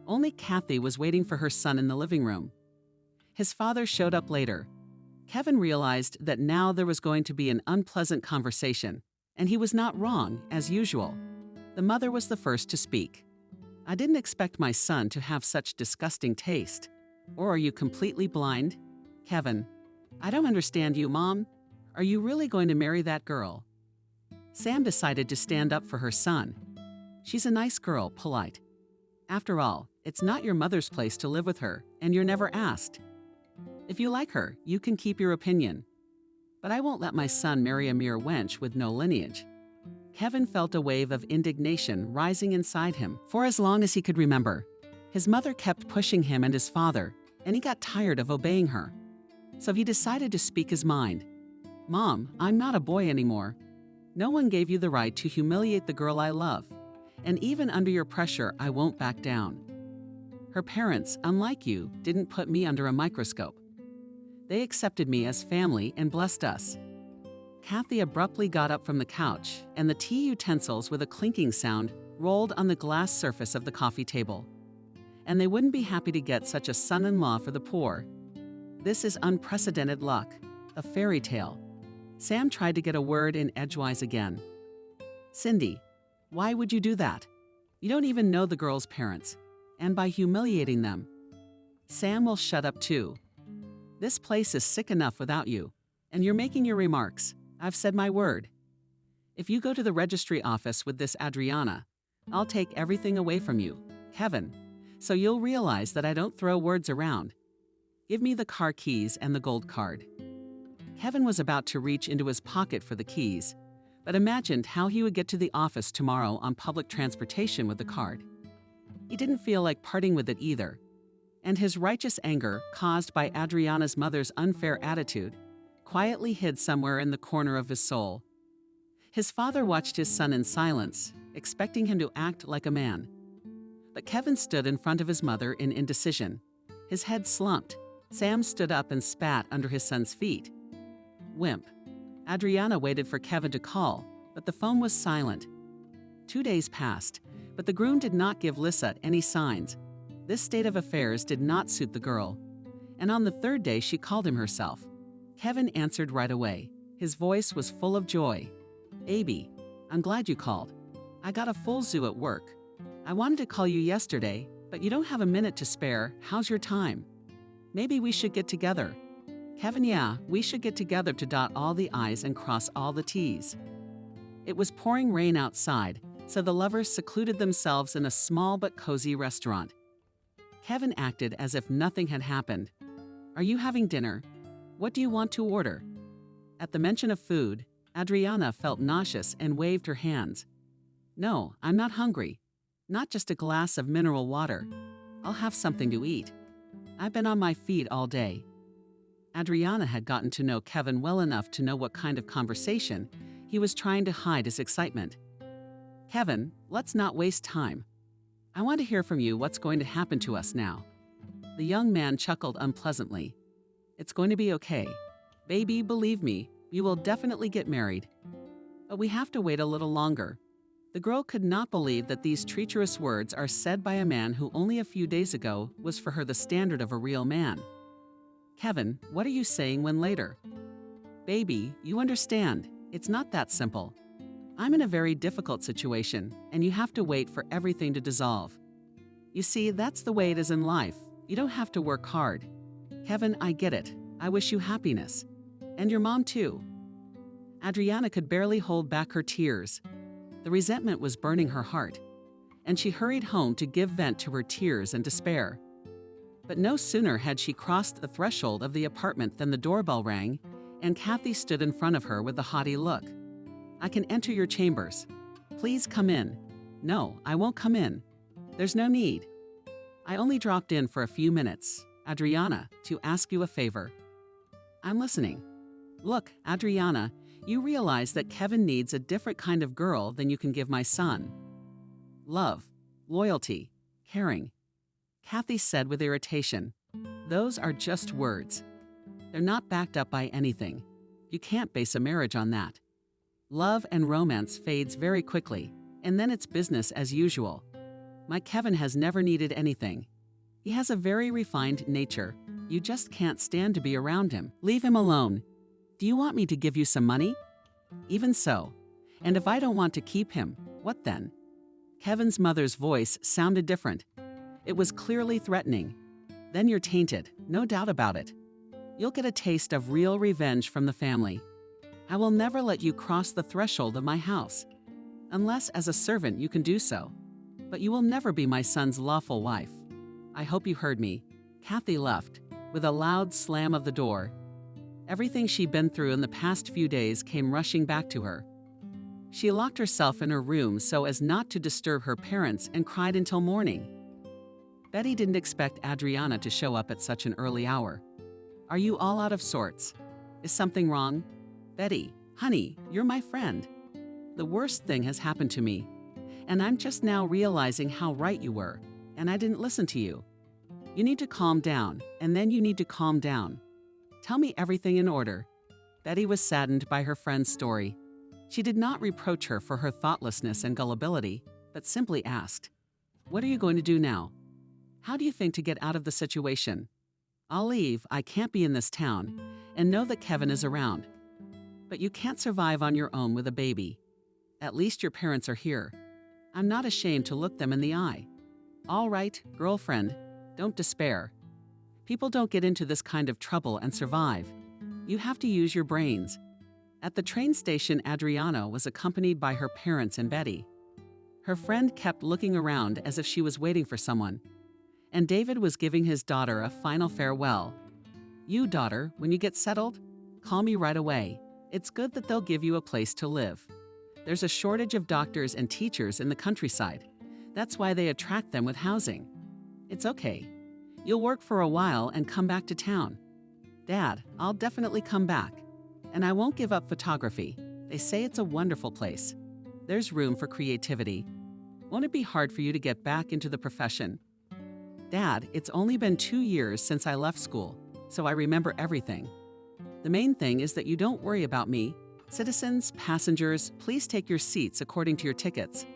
Only Kathy was waiting for her son in the living room. His father showed up later. Kevin realized that now there was going to be an unpleasant conversation, and he was not wrong, as usual. The mother was the first to speak. "I didn't expect my son to have such disgusting taste. Or are you completely blind?" "Kevin, I don't understand you, Mom. Are you really going to marry that girl?" Sam decided to stand up for her son. "She's a nice girl, polite. After all, it's not your mother's place to live with her, and you're never asked. If you like her, you can keep your opinion. But I won't let my son marry a mere wench with no lineage." Kevin felt a wave of indignation rising inside him for as long as he could remember. His mother kept pushing him and his father, and he got tired of obeying her. So he decided to speak his mind. "Mom, I'm not a boy anymore. No one gave you the right to humiliate the girl I love, and even under your pressure, I won't back down. Her parents, unlike you, didn't put me under a microscope. They accepted me as family and blessed us." Kathy abruptly got up from the couch, and the tea utensils with a clinking sound rolled on the glass surface of the coffee table. "And they wouldn't be happy to get such a son-in-law for the poor. This is unprecedented luck, a fairy tale." Sam tried to get a word in edgewise again. "Cindy, why would you do that? You don't even know the girl's parents, and by humiliating them." "Sam will shut up too. This place is sick enough without you, and you're making your remarks. I've said my word. If you go to the registry office with this Adriana, I'll take everything away from you, Kevin, so you'll realize that I don't throw words around. Give me the car keys and the gold card." Kevin was about to reach into his pocket for the keys, but imagined how he would get to the office tomorrow on public transportation with the card. He didn't feel like parting with it either, and his righteous anger, caused by Adriana's mother's unfair attitude, quietly hid somewhere in the corner of his soul. His father watched his son in silence, expecting him to act like a man. But Kevin stood in front of his mother in indecision. His head slumped. Sam stood up and spat under his son's feet. Wimp. Adriana waited for Kevin to call, but the phone was silent. 2 days passed, but the groom did not give Lissa any signs. This state of affairs did not suit the girl, and on the 3rd day she called him herself. Kevin answered right away. His voice was full of joy. "Abby, I'm glad you called. I got a full zoo at work. I wanted to call you yesterday, but you don't have a minute to spare. How's your time? Maybe we should get together." "Kevin, yeah, we should get together to dot all the I's and cross all the T's." It was pouring rain outside, so the lovers secluded themselves in a small but cozy restaurant. Kevin acted as if nothing had happened. "Are you having dinner? What do you want to order?" At the mention of food, Adriana felt nauseous and waved her hands. "No, I'm not hungry. Not just a glass of mineral water. I'll have something to eat. I've been on my feet all day." Adriana had gotten to know Kevin well enough to know what kind of conversation he was trying to hide his excitement. "Kevin, let's not waste time. I want to hear from you what's going to happen to us now." The young man chuckled unpleasantly. "It's going to be okay. Baby, believe me, you will definitely get married. But we have to wait a little longer." The girl could not believe that these treacherous words are said by a man who only a few days ago was for her the standard of a real man. "Kevin, what are you saying when later?" "Baby, you understand. It's not that simple. I'm in a very difficult situation, and you have to wait for everything to dissolve. You see, that's the way it is in life. You don't have to work hard. Kevin, I get it. I wish you happiness. And your mom too." Adriana could barely hold back her tears. The resentment was burning her heart, and she hurried home to give vent to her tears and despair. But no sooner had she crossed the threshold of the apartment than the doorbell rang, and Kathy stood in front of her with a haughty look. "I can enter your chambers. Please come in." "No, I won't come in. There's no need. I only dropped in for a few minutes, Adriana, to ask you a favor." "I'm listening." "Look, Adriana, you realize that Kevin needs a different kind of girl than you can give my son. Love, loyalty, caring." Kathy said with irritation. "Those are just words. They're not backed up by anything. You can't base a marriage on that. Love and romance fades very quickly, and then it's business as usual. My Kevin has never needed anything. He has a very refined nature. You just can't stand to be around him. Leave him alone. Do you want me to give you some money? Even so. And if I don't want to keep him, what then?" Kevin's mother's voice sounded different. It was clearly threatening. "Then you're tainted, no doubt about it. You'll get a taste of real revenge from the family. I will never let you cross the threshold of my house. Unless as a servant you can do so. But you will never be my son's lawful wife. I hope you heard me." Kathy left, with a loud slam of the door. Everything she'd been through in the past few days came rushing back to her. She locked herself in her room so as not to disturb her parents and cried until morning. Betty didn't expect Adriana to show up at such an early hour. "Are you all out of sorts? Is something wrong? Betty, honey, you're my friend. The worst thing has happened to me, and I'm just now realizing how right you were, and I didn't listen to you. You need to calm down, and then you need to calm down. Tell me everything in order." Betty was saddened by her friend's story. She did not reproach her for her thoughtlessness and gullibility, but simply asked, "What are you going to do now? How do you think to get out of the situation? I'll leave, I can't be in this town, and know that Kevin is around. But you can't survive on your own with a baby. At least your parents are here. I'm not ashamed to look them in the eye. All right, girlfriend, don't despair. People don't get into this kind of trouble and survive. You have to use your brains." At the train station, Adriana was accompanied by her parents and Betty. Her friend kept looking around as if she was waiting for someone, and David was giving his daughter a final farewell. "You, daughter, when you get settled, call me right away. It's good that they'll give you a place to live. There's a shortage of doctors and teachers in the countryside. That's why they attract them with housing. It's okay. You'll work for a while and come back to town. Dad, I'll definitely come back. And I won't give up photography. They say it's a wonderful place. There's room for creativity. Won't it be hard for you to get back into the profession? Dad, it's only been 2 years since I left school, so I remember everything. The main thing is that you don't worry about me. Citizens, passengers, please take your seats according to your tickets.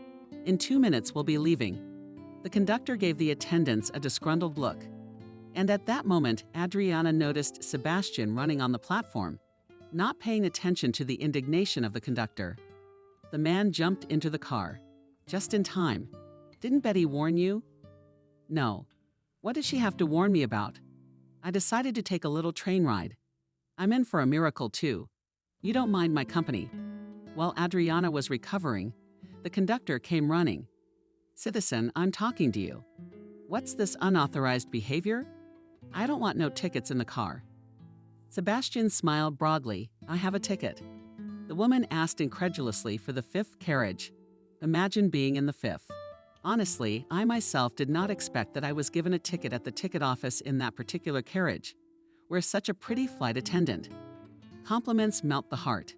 In 2 minutes, we'll be leaving." The conductor gave the attendants a disgruntled look. And at that moment, Adriana noticed Sebastian running on the platform, not paying attention to the indignation of the conductor. The man jumped into the car. Just in time. "Didn't Betty warn you?" "No. What did she have to warn me about? I decided to take a little train ride. I'm in for a miracle, too. You don't mind my company." While Adriana was recovering, the conductor came running. "Citizen, I'm talking to you. What's this unauthorized behavior? I don't want no tickets in the car." Sebastian smiled broadly. "I have a ticket." The woman asked incredulously for the 5th carriage. Imagine being in the 5th. Honestly, I myself did not expect that I was given a ticket at the ticket office in that particular carriage. We're such a pretty flight attendant. Compliments melt the heart.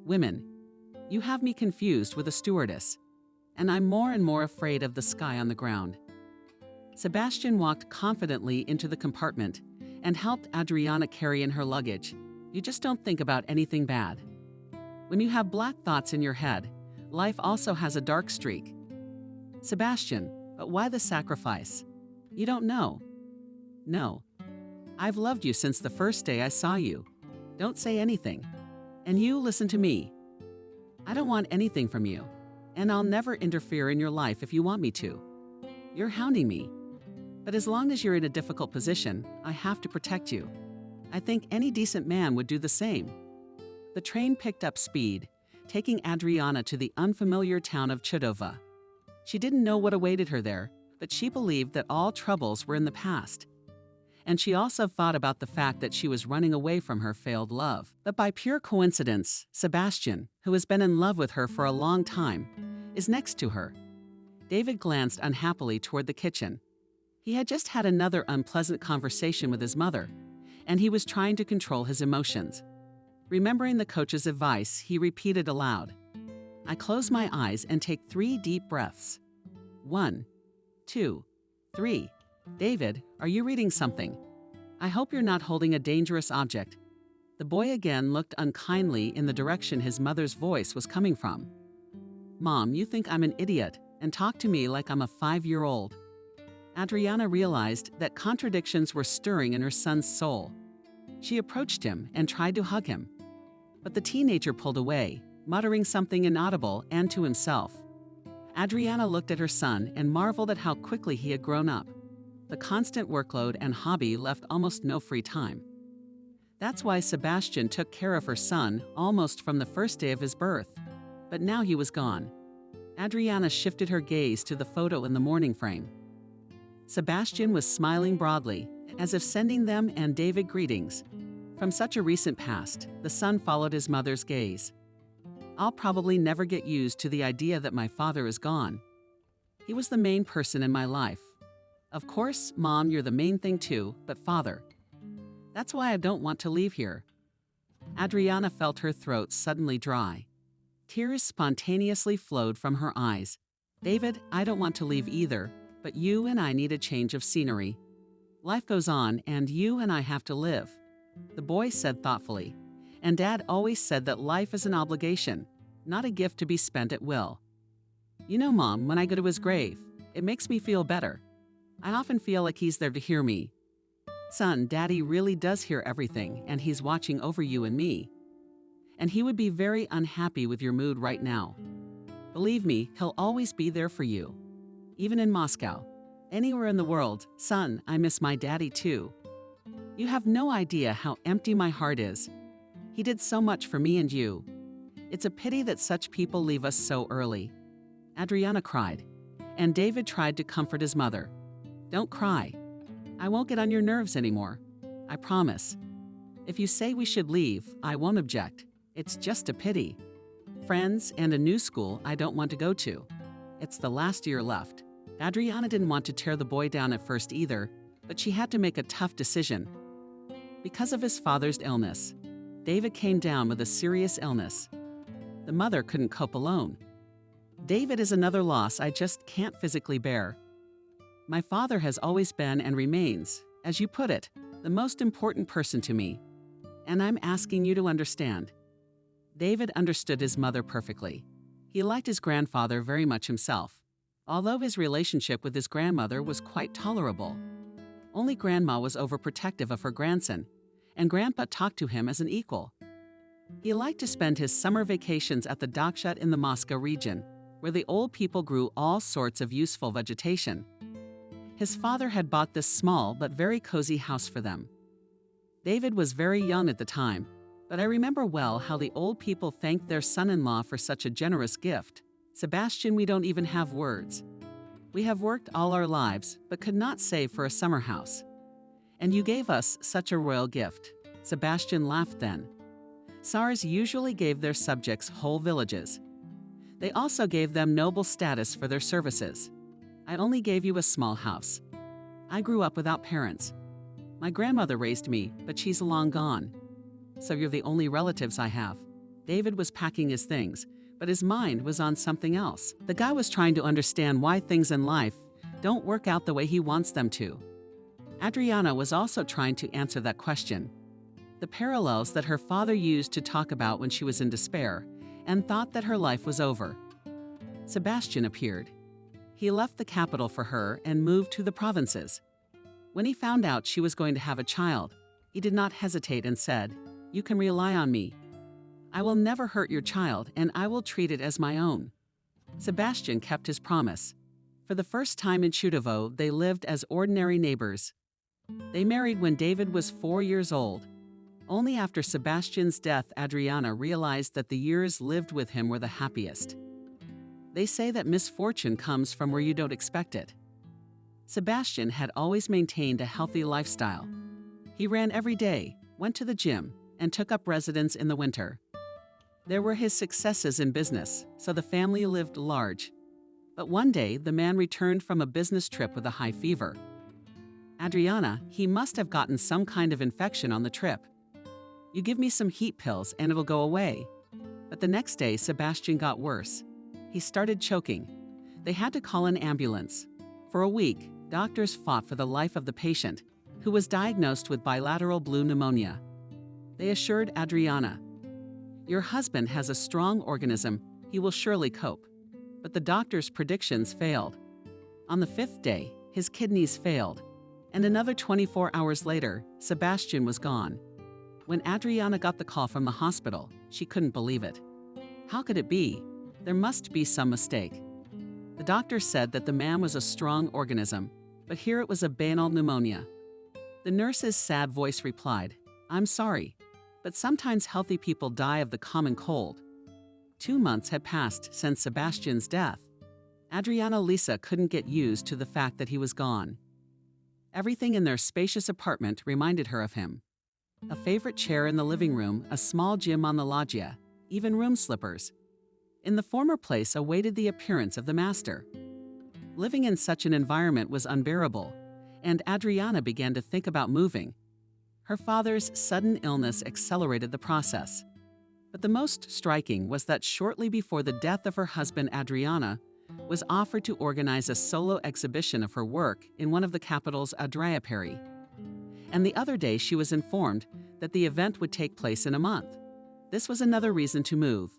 Women, you have me confused with a stewardess, and I'm more and more afraid of the sky on the ground. Sebastian walked confidently into the compartment and helped Adriana carry in her luggage. You just don't think about anything bad. When you have black thoughts in your head, life also has a dark streak. Sebastian, but why the sacrifice? You don't know. No. I've loved you since the first day I saw you. Don't say anything. And you listen to me. I don't want anything from you, and I'll never interfere in your life if you want me to. You're hounding me. But as long as you're in a difficult position, I have to protect you. I think any decent man would do the same. The train picked up speed, taking Adriana to the unfamiliar town of Chodova. She didn't know what awaited her there, but she believed that all troubles were in the past. And she also thought about the fact that she was running away from her failed love. But by pure coincidence, Sebastian, who has been in love with her for a long time, is next to her. David glanced unhappily toward the kitchen. He had just had another unpleasant conversation with his mother, and he was trying to control his emotions. Remembering the coach's advice, he repeated aloud, I close my eyes and take 3 deep breaths. 1, 2, 3. David, are you reading something? I hope you're not holding a dangerous object. The boy again looked unkindly in the direction his mother's voice was coming from. Mom, you think I'm an idiot and talk to me like I'm a 5-year-old. Adriana realized that contradictions were stirring in her son's soul. She approached him and tried to hug him. But the teenager pulled away, muttering something inaudible and to himself. Adriana looked at her son and marveled at how quickly he had grown up. The constant workload and hobby left almost no free time. That's why Sebastian took care of her son almost from the first day of his birth. But now he was gone. Adriana shifted her gaze to the photo in the morning frame. Sebastian was smiling broadly, as if sending them and David greetings. From such a recent past, the son followed his mother's gaze. I'll probably never get used to the idea that my father is gone. He was the main person in my life. Of course, Mom, you're the main thing too, but Father. That's why I don't want to leave here. Adriana felt her throat suddenly dry. Tears spontaneously flowed from her eyes. David, I don't want to leave either, but you and I need a change of scenery. Life goes on, and you and I have to live. The boy said thoughtfully, and Dad always said that life is an obligation, not a gift to be spent at will. You know, Mom, when I go to his grave, it makes me feel better. I often feel like he's there to hear me. Son, Daddy really does hear everything, and he's watching over you and me. And he would be very unhappy with your mood right now. Believe me, he'll always be there for you. Even in Moscow. Anywhere in the world, son, I miss my daddy too. You have no idea how empty my heart is. He did so much for me and you. It's a pity that such people leave us so early. Adriana cried, and David tried to comfort his mother. Don't cry. I won't get on your nerves anymore. I promise. If you say we should leave, I won't object. It's just a pity. Friends and a new school I don't want to go to. It's the last year left. Adriana didn't want to tear the boy down at first either, but she had to make a tough decision. Because of his father's illness, David came down with a serious illness. The mother couldn't cope alone. David is another loss I just can't physically bear. My father has always been and remains, as you put it, the most important person to me. And I'm asking you to understand. David understood his mother perfectly. He liked his grandfather very much himself, although his relationship with his grandmother was quite tolerable. Only Grandma was overprotective of her grandson, and Grandpa talked to him as an equal. He liked to spend his summer vacations at the Dakshat in the Moscow region, where the old people grew all sorts of useful vegetation. His father had bought this small but very cozy house for them. David was very young at the time, but I remember well how the old people thanked their son-in-law for such a generous gift. Sebastian, we don't even have words. We have worked all our lives, but could not save for a summer house. And you gave us such a royal gift. Sebastian laughed then. Tsars usually gave their subjects whole villages. They also gave them noble status for their services. I only gave you a small house. I grew up without parents. My grandmother raised me, but she's long gone. So you're the only relatives I have. David was packing his things, but his mind was on something else. The guy was trying to understand why things in life don't work out the way he wants them to. Adriana was also trying to answer that question. The parallels that her father used to talk about when she was in despair and thought that her life was over. Sebastian appeared. He left the capital for her and moved to the provinces. When he found out she was going to have a child, he did not hesitate and said, "You can rely on me. I will never hurt your child, and I will treat it as my own." Sebastian kept his promise. For the first time in Chudovo, they lived as ordinary neighbors. They married when David was 4 years old. Only after Sebastian's death, Adriana realized that the years lived with him were the happiest. They say that misfortune comes from where you don't expect it. Sebastian had always maintained a healthy lifestyle. He ran every day, went to the gym, and took up residence in the winter. There were his successes in business, so the family lived large. But one day, the man returned from a business trip with a high fever. Adriana, he must have gotten some kind of infection on the trip. You give me some heat pills and it'll go away. But the next day, Sebastian got worse. He started choking. They had to call an ambulance. For a week, doctors fought for the life of the patient, who was diagnosed with bilateral blue pneumonia. They assured Adriana, "Your husband has a strong organism. He will surely cope." But the doctor's predictions failed. On the 5th day, his kidneys failed, and another 24 hours later, Sebastian was gone. When Adriana got the call from the hospital, she couldn't believe it. How could it be? There must be some mistake. The doctor said that the man was a strong organism, but here it was a banal pneumonia. The nurse's sad voice replied, "I'm sorry, but sometimes healthy people die of the common cold." 2 months had passed since Sebastian's death. Adriana Lisa couldn't get used to the fact that he was gone. Everything in their spacious apartment reminded her of him. A favorite chair in the living room, a small gym on the loggia, even room slippers. In the former place awaited the appearance of the master. Living in such an environment was unbearable, and Adriana began to think about moving. Her father's sudden illness accelerated the process. But the most striking was that shortly before the death of her husband, Adriana was offered to organize a solo exhibition of her work in one of the capital's Adriaperi. And the other day she was informed that the event would take place in a month. This was another reason to move.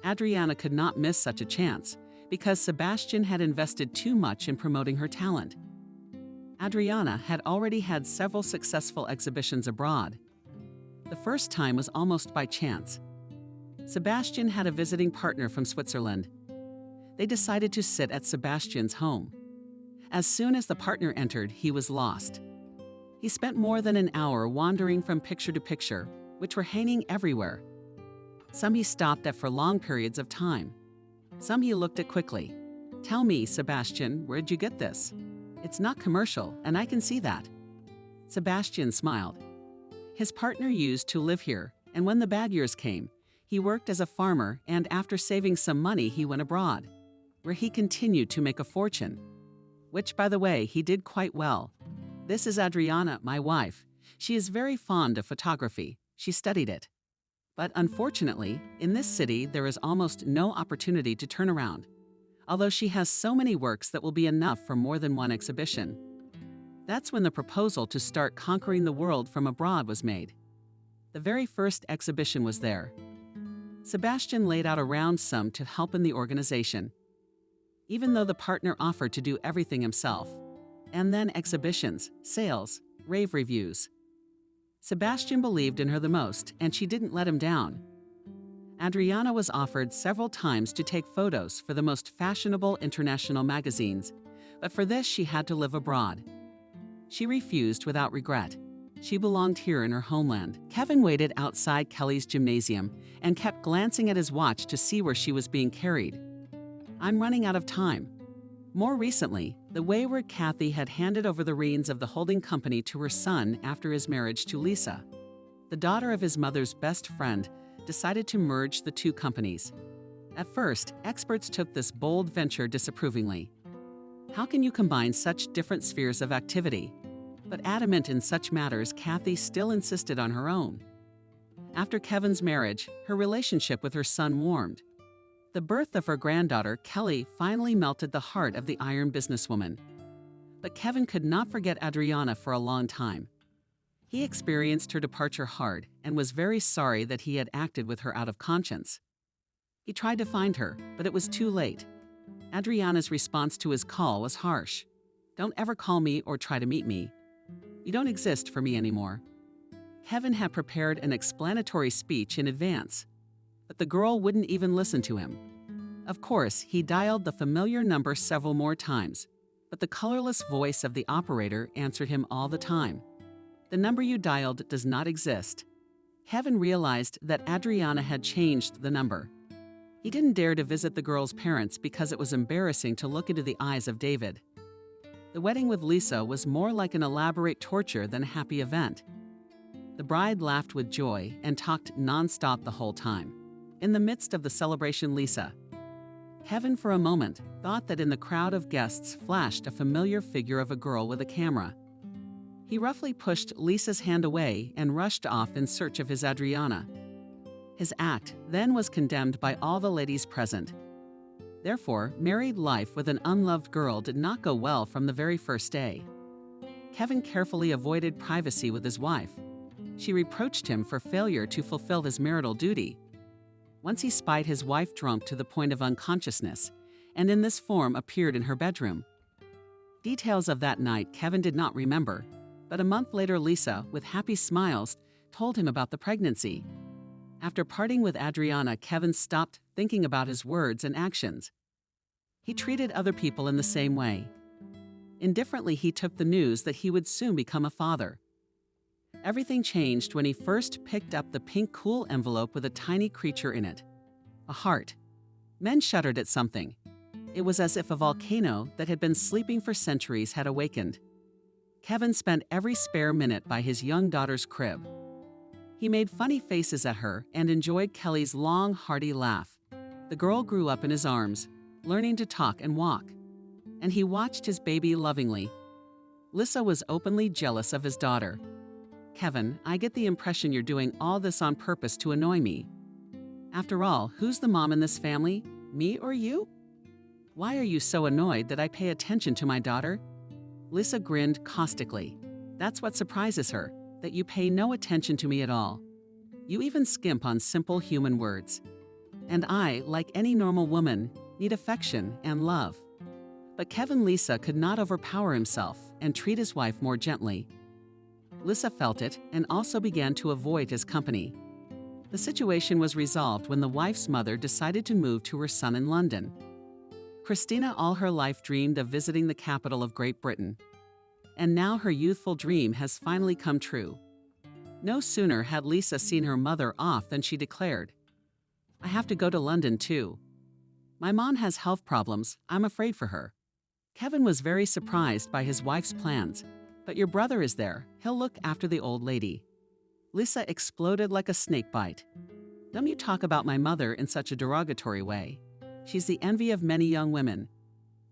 Adriana could not miss such a chance because Sebastian had invested too much in promoting her talent. Adriana had already had several successful exhibitions abroad. The first time was almost by chance. Sebastian had a visiting partner from Switzerland. They decided to sit at Sebastian's home. As soon as the partner entered, he was lost. He spent more than an hour wandering from picture to picture, which were hanging everywhere. Some he stopped at for long periods of time. Some he looked at quickly. "Tell me, Sebastian, where'd you get this? It's not commercial, and I can see that." Sebastian smiled. His partner used to live here, and when the bad years came, he worked as a farmer, and after saving some money, he went abroad, where he continued to make a fortune. Which, by the way, he did quite well. This is Adriana, my wife. She is very fond of photography. She studied it. But unfortunately, in this city, there is almost no opportunity to turn around, although she has so many works that will be enough for more than one exhibition. That's when the proposal to start conquering the world from abroad was made. The very first exhibition was there. Sebastian laid out a round sum to help in the organization, even though the partner offered to do everything himself. And then exhibitions, sales, rave reviews. Sebastian believed in her the most, and she didn't let him down. Adriana was offered several times to take photos for the most fashionable international magazines, but for this she had to live abroad. She refused without regret. She belonged here in her homeland. Kevin waited outside Kelly's gymnasium and kept glancing at his watch to see where she was being carried. "I'm running out of time." More recently, the wayward Kathy had handed over the reins of the holding company to her son after his marriage to Lisa. The daughter of his mother's best friend decided to merge the two companies. At first, experts took this bold venture disapprovingly. How can you combine such different spheres of activity? But adamant in such matters, Kathy still insisted on her own. After Kevin's marriage, her relationship with her son warmed. The birth of her granddaughter, Kelly, finally melted the heart of the iron businesswoman. But Kevin could not forget Adriana for a long time. He experienced her departure hard and was very sorry that he had acted with her out of conscience. He tried to find her, but it was too late. Adriana's response to his call was harsh. "Don't ever call me or try to meet me. You don't exist for me anymore." Kevin had prepared an explanatory speech in advance, but the girl wouldn't even listen to him. Of course, he dialed the familiar number several more times, but the colorless voice of the operator answered him all the time. "The number you dialed does not exist." Kevin realized that Adriana had changed the number. He didn't dare to visit the girl's parents because it was embarrassing to look into the eyes of David. The wedding with Lisa was more like an elaborate torture than a happy event. The bride laughed with joy and talked nonstop the whole time. In the midst of the celebration, Kevin for a moment thought that in the crowd of guests flashed a familiar figure of a girl with a camera. He roughly pushed Lisa's hand away and rushed off in search of his Adriana. His act then was condemned by all the ladies present. Therefore, married life with an unloved girl did not go well from the very first day. Kevin carefully avoided privacy with his wife. She reproached him for failure to fulfill his marital duty. Once he spied his wife drunk to the point of unconsciousness, and in this form appeared in her bedroom. Details of that night Kevin did not remember, but a month later Lisa, with happy smiles, told him about the pregnancy. After parting with Adriana, Kevin stopped thinking about his words and actions. He treated other people in the same way. Indifferently, he took the news that he would soon become a father. Everything changed when he first picked up the pink cool envelope with a tiny creature in it. A heart. Men shuddered at something. It was as if a volcano that had been sleeping for centuries had awakened. Kevin spent every spare minute by his young daughter's crib. He made funny faces at her and enjoyed Kelly's long, hearty laugh. The girl grew up in his arms, learning to talk and walk. And he watched his baby lovingly. Lisa was openly jealous of his daughter. "Kevin, I get the impression you're doing all this on purpose to annoy me. After all, who's the mom in this family? Me or you? Why are you so annoyed that I pay attention to my daughter?" Lisa grinned caustically. "That's what surprises her, that you pay no attention to me at all. You even skimp on simple human words. And I, like any normal woman, need affection and love." But Kevin Lisa could not overpower himself and treat his wife more gently. Lisa felt it and also began to avoid his company. The situation was resolved when the wife's mother decided to move to her son in London. Christina all her life dreamed of visiting the capital of Great Britain. And now her youthful dream has finally come true. No sooner had Lisa seen her mother off than she declared, "I have to go to London too. My mom has health problems. I'm afraid for her." Kevin was very surprised by his wife's plans. "But your brother is there. He'll look after the old lady." Lisa exploded like a snake bite. "Don't you talk about my mother in such a derogatory way. She's the envy of many young women."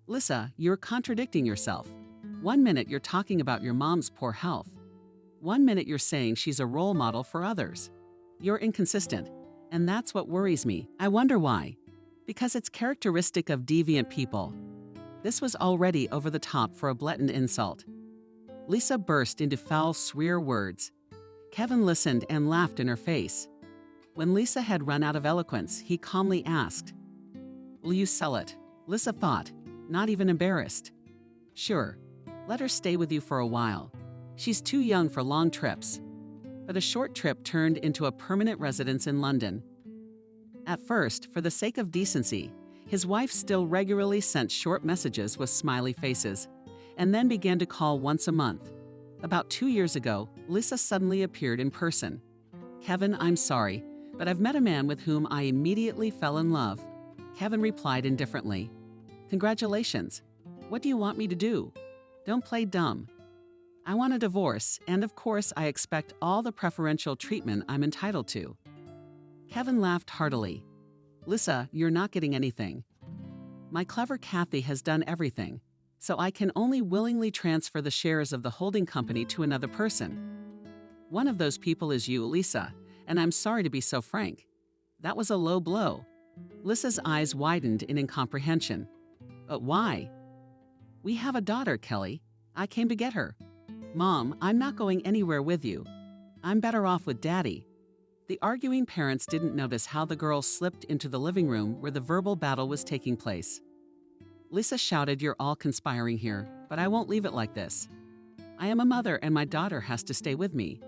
"Lisa, you're contradicting yourself. One minute you're talking about your mom's poor health. One minute you're saying she's a role model for others. You're inconsistent, and that's what worries me. I wonder why. Because it's characteristic of deviant people." This was already over the top for a blatant insult. Lisa burst into foul swear words. Kevin listened and laughed in her face. When Lisa had run out of eloquence, he calmly asked, "Will you sell it?" Lisa thought, not even embarrassed. "Sure. Let her stay with you for a while. She's too young for long trips." But a short trip turned into a permanent residence in London. At first, for the sake of decency, his wife still regularly sent short messages with smiley faces, and then began to call once a month. About 2 years ago, Lisa suddenly appeared in person. "Kevin, I'm sorry, but I've met a man with whom I immediately fell in love." Kevin replied indifferently, "Congratulations. What do you want me to do? Don't play dumb. I want a divorce, and of course I expect all the preferential treatment I'm entitled to." Kevin laughed heartily. "Lisa, you're not getting anything. My clever Kathy has done everything. so I can only willingly transfer the shares of the holding company to another person. One of those people is you, Lisa, and I'm sorry to be so frank. That was a low blow. Lisa's eyes widened in incomprehension. But why? We have a daughter, Kelly. I came to get her. Mom, I'm not going anywhere with you. I'm better off with Daddy. The arguing parents didn't notice how the girl slipped into the living room where the verbal battle was taking place. Lisa shouted, "You're all conspiring here, but I won't leave it like this. I am a mother and my daughter has to stay with me.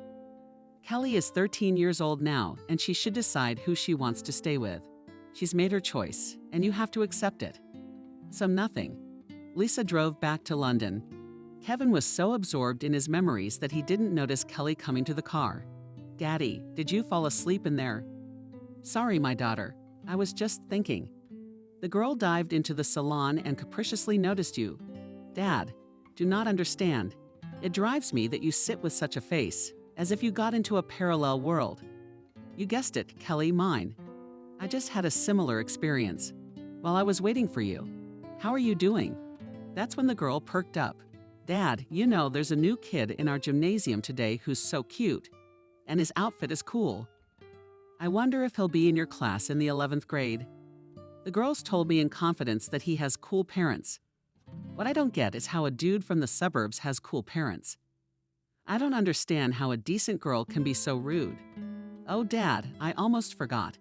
Kelly is 13 years old now, and she should decide who she wants to stay with. She's made her choice, and you have to accept it." So nothing. Lisa drove back to London. Kevin was so absorbed in his memories that he didn't notice Kelly coming to the car. "Daddy, did you fall asleep in there?" "Sorry, my daughter. I was just thinking." The girl dived into the salon and capriciously noticed you. "Dad, do not understand. It drives me that you sit with such a face, as if you got into a parallel world." "You guessed it, Kelly, mine. I just had a similar experience. While I was waiting for you. How are you doing?" That's when the girl perked up. "Dad, you know there's a new kid in our gymnasium today who's so cute. And his outfit is cool. I wonder if he'll be in your class in the 11th grade. The girls told me in confidence that he has cool parents. What I don't get is how a dude from the suburbs has cool parents. I don't understand how a decent girl can be so rude. Oh, Dad, I almost forgot."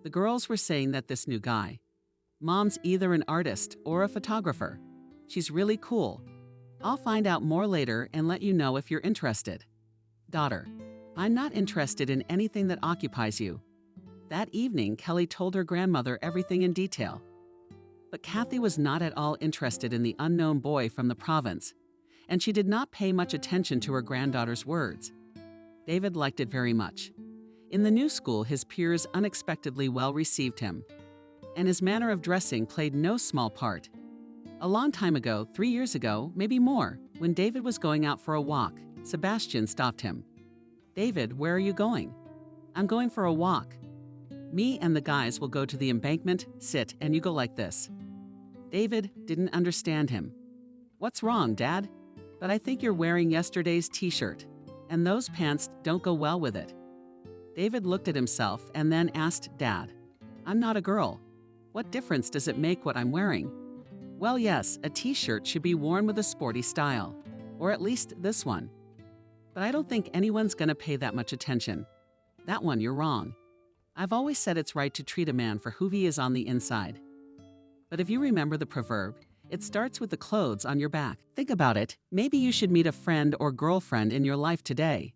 The girls were saying that this new guy. Mom's either an artist or a photographer. She's really cool. I'll find out more later and let you know if you're interested. Daughter, I'm not interested in anything that occupies you. That evening, Kelly told her grandmother everything in detail. But Kathy was not at all interested in the unknown boy from the province, and she did not pay much attention to her granddaughter's words. David liked it very much. In the new school, his peers unexpectedly well received him, and his manner of dressing played no small part. A long time ago, 3 years ago, maybe more, when David was going out for a walk, Sebastian stopped him. "David, where are you going?" "I'm going for a walk. Me and the guys will go to the embankment, sit, and you go like this." David didn't understand him. "What's wrong, Dad?" "But I think you're wearing yesterday's t-shirt, and those pants don't go well with it." David looked at himself and then asked Dad, "I'm not a girl. What difference does it make what I'm wearing?" "Well, yes, a t-shirt should be worn with a sporty style, or at least this one. But I don't think anyone's gonna pay that much attention. That one, you're wrong. I've always said it's right to treat a man for who he is on the inside. But if you remember the proverb, it starts with the clothes on your back. Think about it. Maybe you should meet a friend or girlfriend in your life today.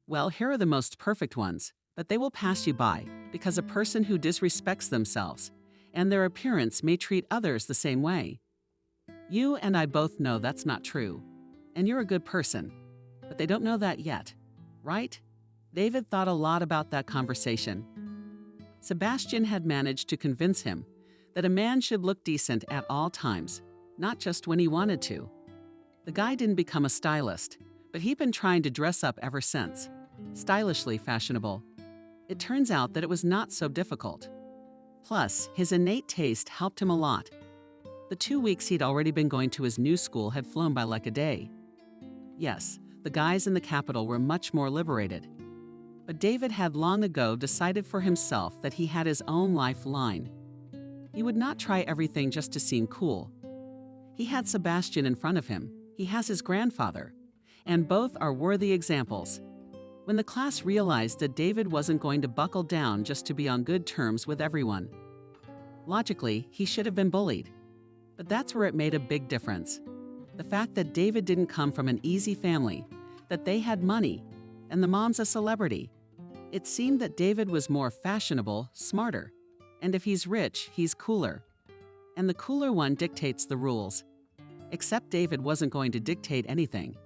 Well, here are the most perfect ones, but they will pass you by because a person who disrespects themselves and their appearance may treat others the same way. You and I both know that's not true, and you're a good person, but they don't know that yet, right?" David thought a lot about that conversation. Sebastian had managed to convince him that a man should look decent at all times, not just when he wanted to. The guy didn't become a stylist, but he'd been trying to dress up ever since, stylishly fashionable. It turns out that it was not so difficult. Plus, his innate taste helped him a lot. The 2 weeks he'd already been going to his new school had flown by like a day. Yes, the guys in the capital were much more liberated. But David had long ago decided for himself that he had his own life line. He would not try everything just to seem cool. He had Sebastian in front of him. He has his grandfather. And both are worthy examples. When the class realized that David wasn't going to buckle down just to be on good terms with everyone. Logically, he should have been bullied. But that's where it made a big difference. The fact that David didn't come from an easy family, that they had money, and the mom's a celebrity. It seemed that David was more fashionable, smarter. And if he's rich, he's cooler. And the cooler one dictates the rules. Except David wasn't going to dictate anything.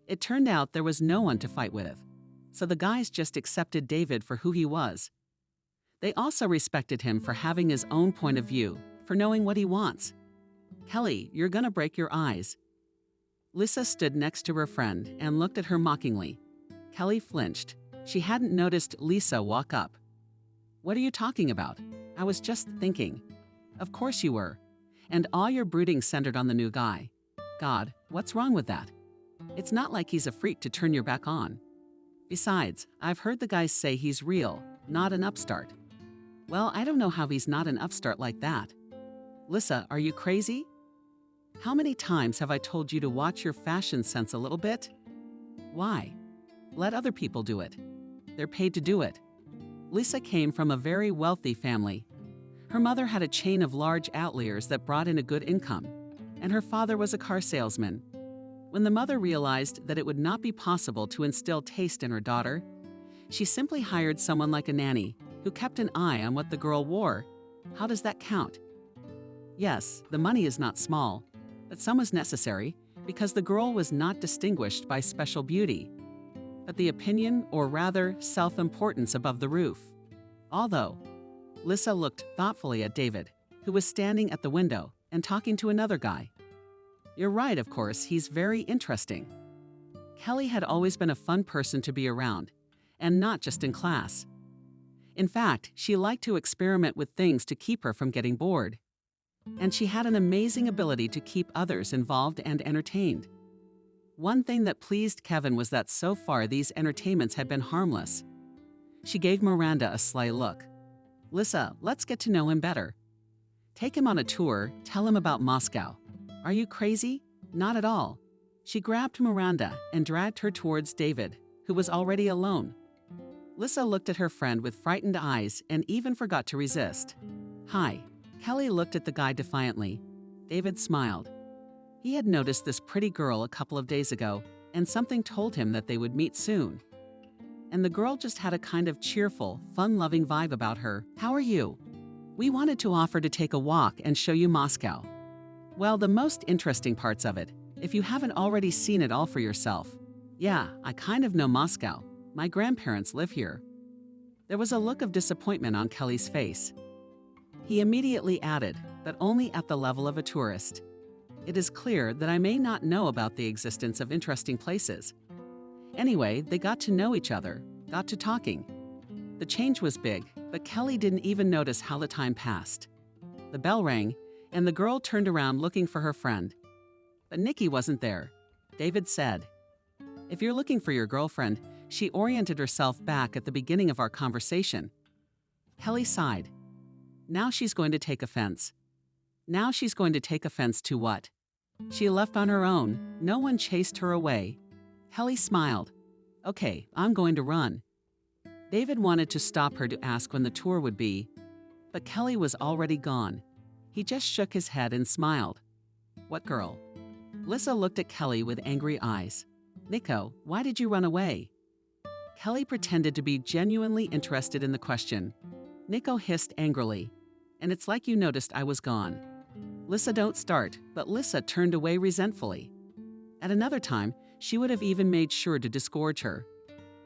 It turned out there was no one to fight with. So the guys just accepted David for who he was. They also respected him for having his own point of view, for knowing what he wants. "Kelly, you're gonna break your eyes." Lisa stood next to her friend and looked at her mockingly. Kelly flinched. She hadn't noticed Lisa walk up. "What are you talking about?" "I was just thinking." "Of course you were. and all your brooding centered on the new guy. God, what's wrong with that? It's not like he's a freak to turn your back on. Besides, I've heard the guys say he's real, not an upstart. Well, I don't know how he's not an upstart like that. Lissa, are you crazy? How many times have I told you to watch your fashion sense a little bit? Why? Let other people do it. They're paid to do it. Lisa came from a very wealthy family. Her mother had a chain of large outliers that brought in a good income, and her father was a car salesman. When the mother realized that it would not be possible to instill taste in her daughter, she simply hired someone like a nanny who kept an eye on what the girl wore. How does that count? Yes, the money is not small, but some was necessary because the girl was not distinguished by special beauty, but the opinion, or rather self-importance, above the roof. Although, Lissa looked thoughtfully at David, who was standing at the window and talking to another guy. You're right, of course, he's very interesting. Kelly had always been a fun person to be around, and not just in class. In fact, she liked to experiment with things to keep her from getting bored. And she had an amazing ability to keep others involved and entertained. One thing that pleased Kevin was that so far these entertainments had been harmless. She gave Miranda a sly look. Lissa, let's get to know him better. Take him on a tour, tell him about Moscow. Are you crazy? Not at all. She grabbed Miranda and dragged her towards David, who was already alone. Lissa looked at her friend with frightened eyes and even forgot to resist. Hi. Kelly looked at the guy defiantly. David smiled. He had noticed this pretty girl a couple of days ago, and something told him that they would meet soon. And the girl just had a kind of cheerful, fun-loving vibe about her. How are you? We wanted to offer to take a walk and show you Moscow. Well, the most interesting parts of it, if you haven't already seen it all for yourself. Yeah, I kind of know Moscow. My grandparents live here. There was a look of disappointment on Kelly's face. He immediately added, but only at the level of a tourist. It is clear that I may not know about the existence of interesting places. Anyway, they got to know each other, got to talking. The change was big, but Kelly didn't even notice how the time passed. The bell rang, and the girl turned around looking for her friend. But Nikki wasn't there. David said, If you're looking for your girlfriend, she oriented herself back at the beginning of our conversation. Kelly sighed. Now she's going to take offense. Now she's going to take offense to what? She left on her own. No one chased her away. Kelly smiled. Okay, I'm going to run. David wanted to stop her to ask when the tour would be, but Kelly was already gone. He just shook his head and smiled. What girl? Lissa looked at Kelly with angry eyes. Nico, why did you run away? Kelly pretended to be genuinely interested in the question. Nico hissed angrily. And it's like you noticed I was gone. Lissa, don't start, but Lissa turned away resentfully. At another time, she would have even made sure to disgorge her.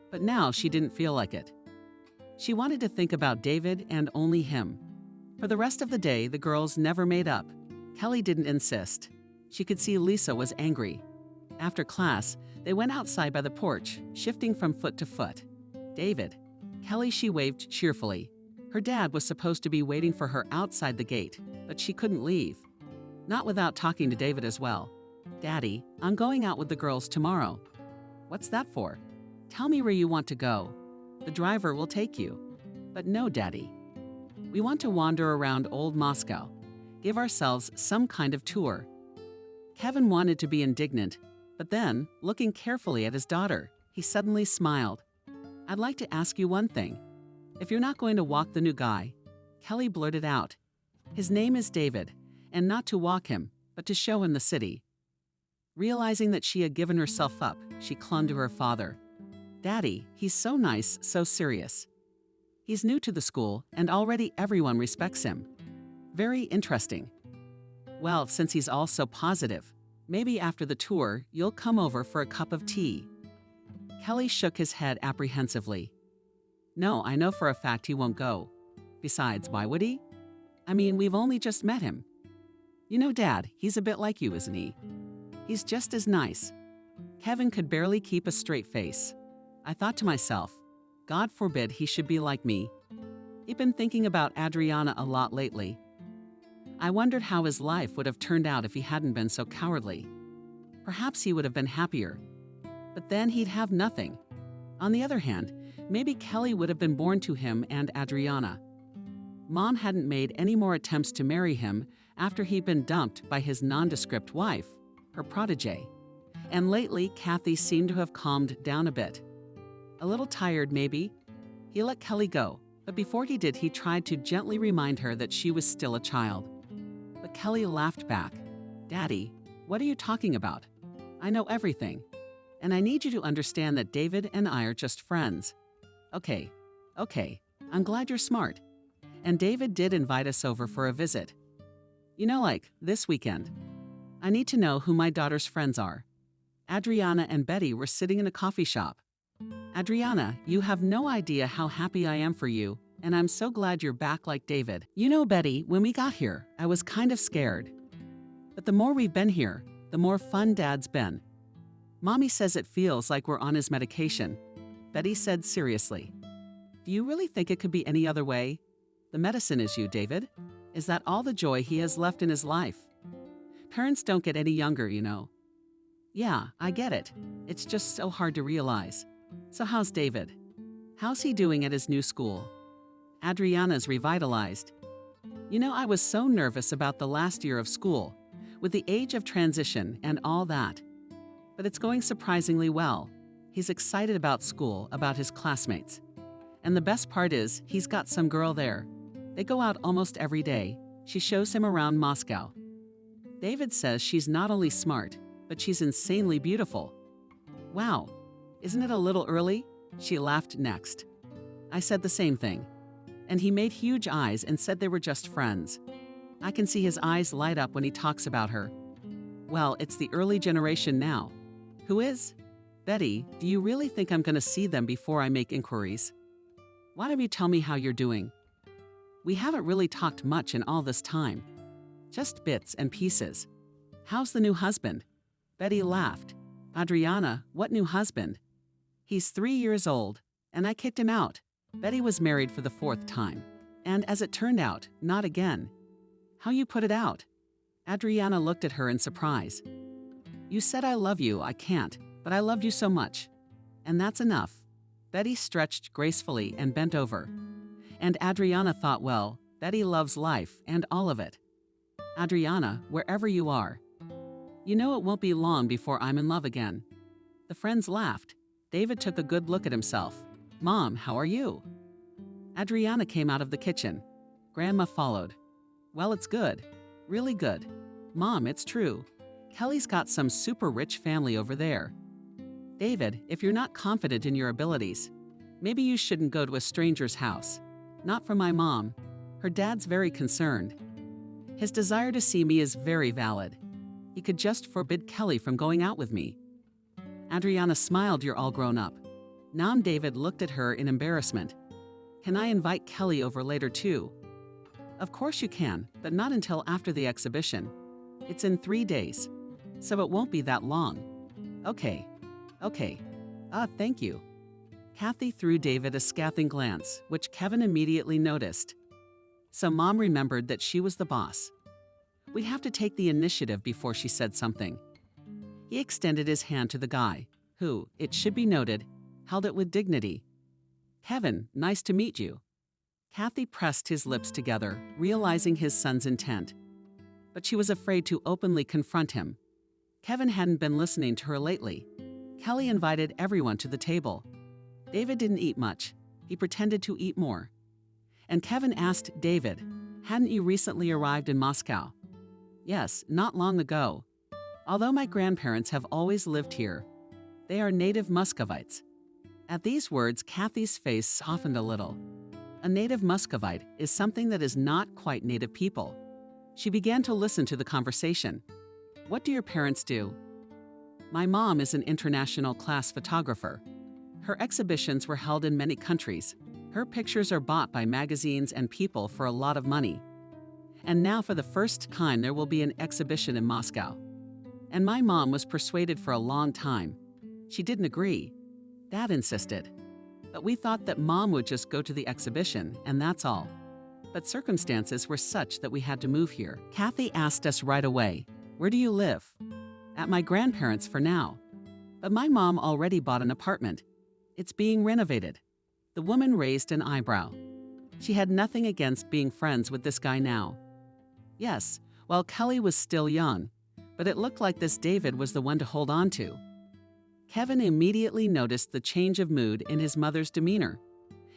But now she didn't feel like it. She wanted to think about David and only him. For the rest of the day, the girls never made up. Kelly didn't insist. She could see Lisa was angry. After class, they went outside by the porch, shifting from foot to foot. David. Kelly, she waved cheerfully. Her dad was supposed to be waiting for her outside the gate, but she couldn't leave. Not without talking to David as well. Daddy, I'm going out with the girls tomorrow. What's that for? Tell me where you want to go. The driver will take you. But no, Daddy. We want to wander around old Moscow, give ourselves some kind of tour. Kevin wanted to be indignant, but then, looking carefully at his daughter, he suddenly smiled. I'd like to ask you one thing. If you're not going to walk the new guy, Kelly blurted out. His name is David, and not to walk him, but to show him the city. Realizing that she had given herself up, she clung to her father. Daddy, he's so nice, so serious. He's new to the school, and already everyone respects him. Very interesting. Well, since he's all so positive, maybe after the tour, you'll come over for a cup of tea. Kelly shook his head apprehensively. No, I know for a fact he won't go. Besides, why would he? I mean, we've only just met him. You know, Dad, he's a bit like you, isn't he? He's just as nice. Kevin could barely keep a straight face. I thought to myself, God forbid he should be like me. He'd been thinking about Adriana a lot lately. I wondered how his life would have turned out if he hadn't been so cowardly. Perhaps he would have been happier. But then he'd have nothing. On the other hand, maybe Kelly would have been born to him and Adriana. Mom hadn't made any more attempts to marry him after he'd been dumped by his nondescript wife, her protege. And lately, Kathy seemed to have calmed down a bit. A little tired, maybe. He let Kelly go, but before he did, he tried to gently remind her that she was still a child. But Kelly laughed back. "Daddy, what are you talking about? I know everything. And I need you to understand that David and I are just friends." Okay, I'm glad you're smart. And David did invite us over for a visit. You know, like this weekend. I need to know who my daughter's friends are. Adriana and Betty were sitting in a coffee shop. Adriana, you have no idea how happy I am for you, and I'm so glad you're back like David. You know, Betty, when we got here, I was kind of scared. But the more we've been here, the more fun Dad's been. Mommy says it feels like we're on his medication. Betty said seriously. Do you really think it could be any other way? The medicine is you, David. Is that all the joy he has left in his life? Parents don't get any younger, you know. Yeah, I get it. It's just so hard to realize. So how's David? How's he doing at his new school? Adriana's revitalized. You know, I was so nervous about the last year of school, with the age of transition and all that. But it's going surprisingly well. He's excited about school, about his classmates. And the best part is, he's got some girl there. They go out almost every day. She shows him around Moscow. David says she's not only smart, but she's insanely beautiful. Wow, isn't it a little early? She laughed next. I said the same thing. And he made huge eyes and said they were just friends. I can see his eyes light up when he talks about her. Well, it's the early generation now. Who is? Betty, do you really think I'm going to see them before I make inquiries? Why don't you tell me how you're doing? We haven't really talked much in all this time. Just bits and pieces. How's the new husband? Betty laughed. Adriana, what new husband? He's 3 years old, and I kicked him out. Betty was married for the 4th time. And as it turned out, not again. How you put it out? Adriana looked at her in surprise. You said I love you, I can't, but I loved you so much. And that's enough. Betty stretched gracefully and bent over. And Adriana thought, well, Betty loves life and all of it. Adriana, wherever you are. You know it won't be long before I'm in love again. The friends laughed. David took a good look at himself. Mom, how are you? Adriana came out of the kitchen. Grandma followed. Well, it's good. Really good. Mom, it's true. Kelly's got some super rich family over there. David, if you're not confident in your abilities, maybe you shouldn't go to a stranger's house. Not for my mom. Her dad's very concerned. His desire to see me is very valid. He could just forbid Kelly from going out with me. Adriana smiled, you're all grown up. Now David looked at her in embarrassment. Can I invite Kelly over later too? Of course you can, but not until after the exhibition. It's in 3 days, so it won't be that long. Okay. Thank you. Kathy threw David a scathing glance, which Kevin immediately noticed. So Mom remembered that she was the boss. We'd have to take the initiative before she said something. He extended his hand to the guy, who, it should be noted, held it with dignity. Kevin, nice to meet you. Kathy pressed his lips together, realizing his son's intent. But she was afraid to openly confront him. Kevin hadn't been listening to her lately. Kelly invited everyone to the table. David didn't eat much. He pretended to eat more. And Kevin asked David, hadn't you recently arrived in Moscow? Yes, not long ago. Although my grandparents have always lived here, they are native Muscovites. At these words, Kathy's face softened a little. A native Muscovite is something that is not quite native people. She began to listen to the conversation. What do your parents do? My mom is an international class photographer. Her exhibitions were held in many countries. Her pictures are bought by magazines and people for a lot of money. And now for the first time there will be an exhibition in Moscow. And my mom was persuaded for a long time. She didn't agree. Dad insisted. But we thought that Mom would just go to the exhibition, and that's all. but circumstances were such that we had to move here. Kathy asked us right away, "Where do you live?" "At my grandparents' for now. But my mom already bought an apartment. It's being renovated." The woman raised an eyebrow. She had nothing against being friends with this guy now. Yes, while Kelly was still young, but it looked like this David was the one to hold on to. Kevin immediately noticed the change of mood in his mother's demeanor,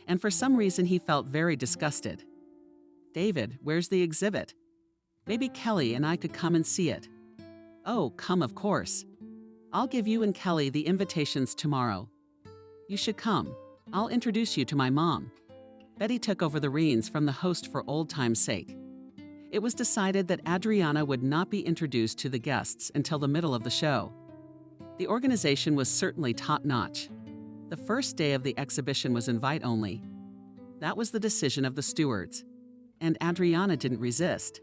and for some reason he felt very disgusted. "David, where's the exhibit? Maybe Kelly and I could come and see it." "Oh, come of course. I'll give you and Kelly the invitations tomorrow. You should come. I'll introduce you to my mom." Betty took over the reins from the host for old time's sake. It was decided that Adriana would not be introduced to the guests until the middle of the show. The organization was certainly top-notch. The first day of the exhibition was invite-only. That was the decision of the stewards, and Adriana didn't resist.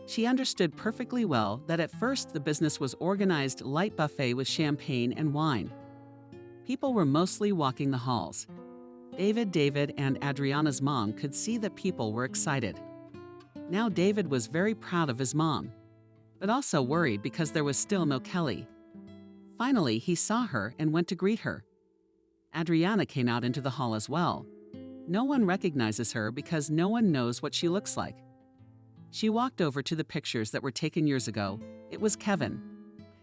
She understood perfectly well that at first the business was organized light buffet with champagne and wine. People were mostly walking the halls. David, and Adriana's mom could see that people were excited. Now David was very proud of his mom, but also worried because there was still no Kelly. Finally, he saw her and went to greet her. Adriana came out into the hall as well. No one recognizes her because no one knows what she looks like. She walked over to the pictures that were taken years ago. It was Kevin.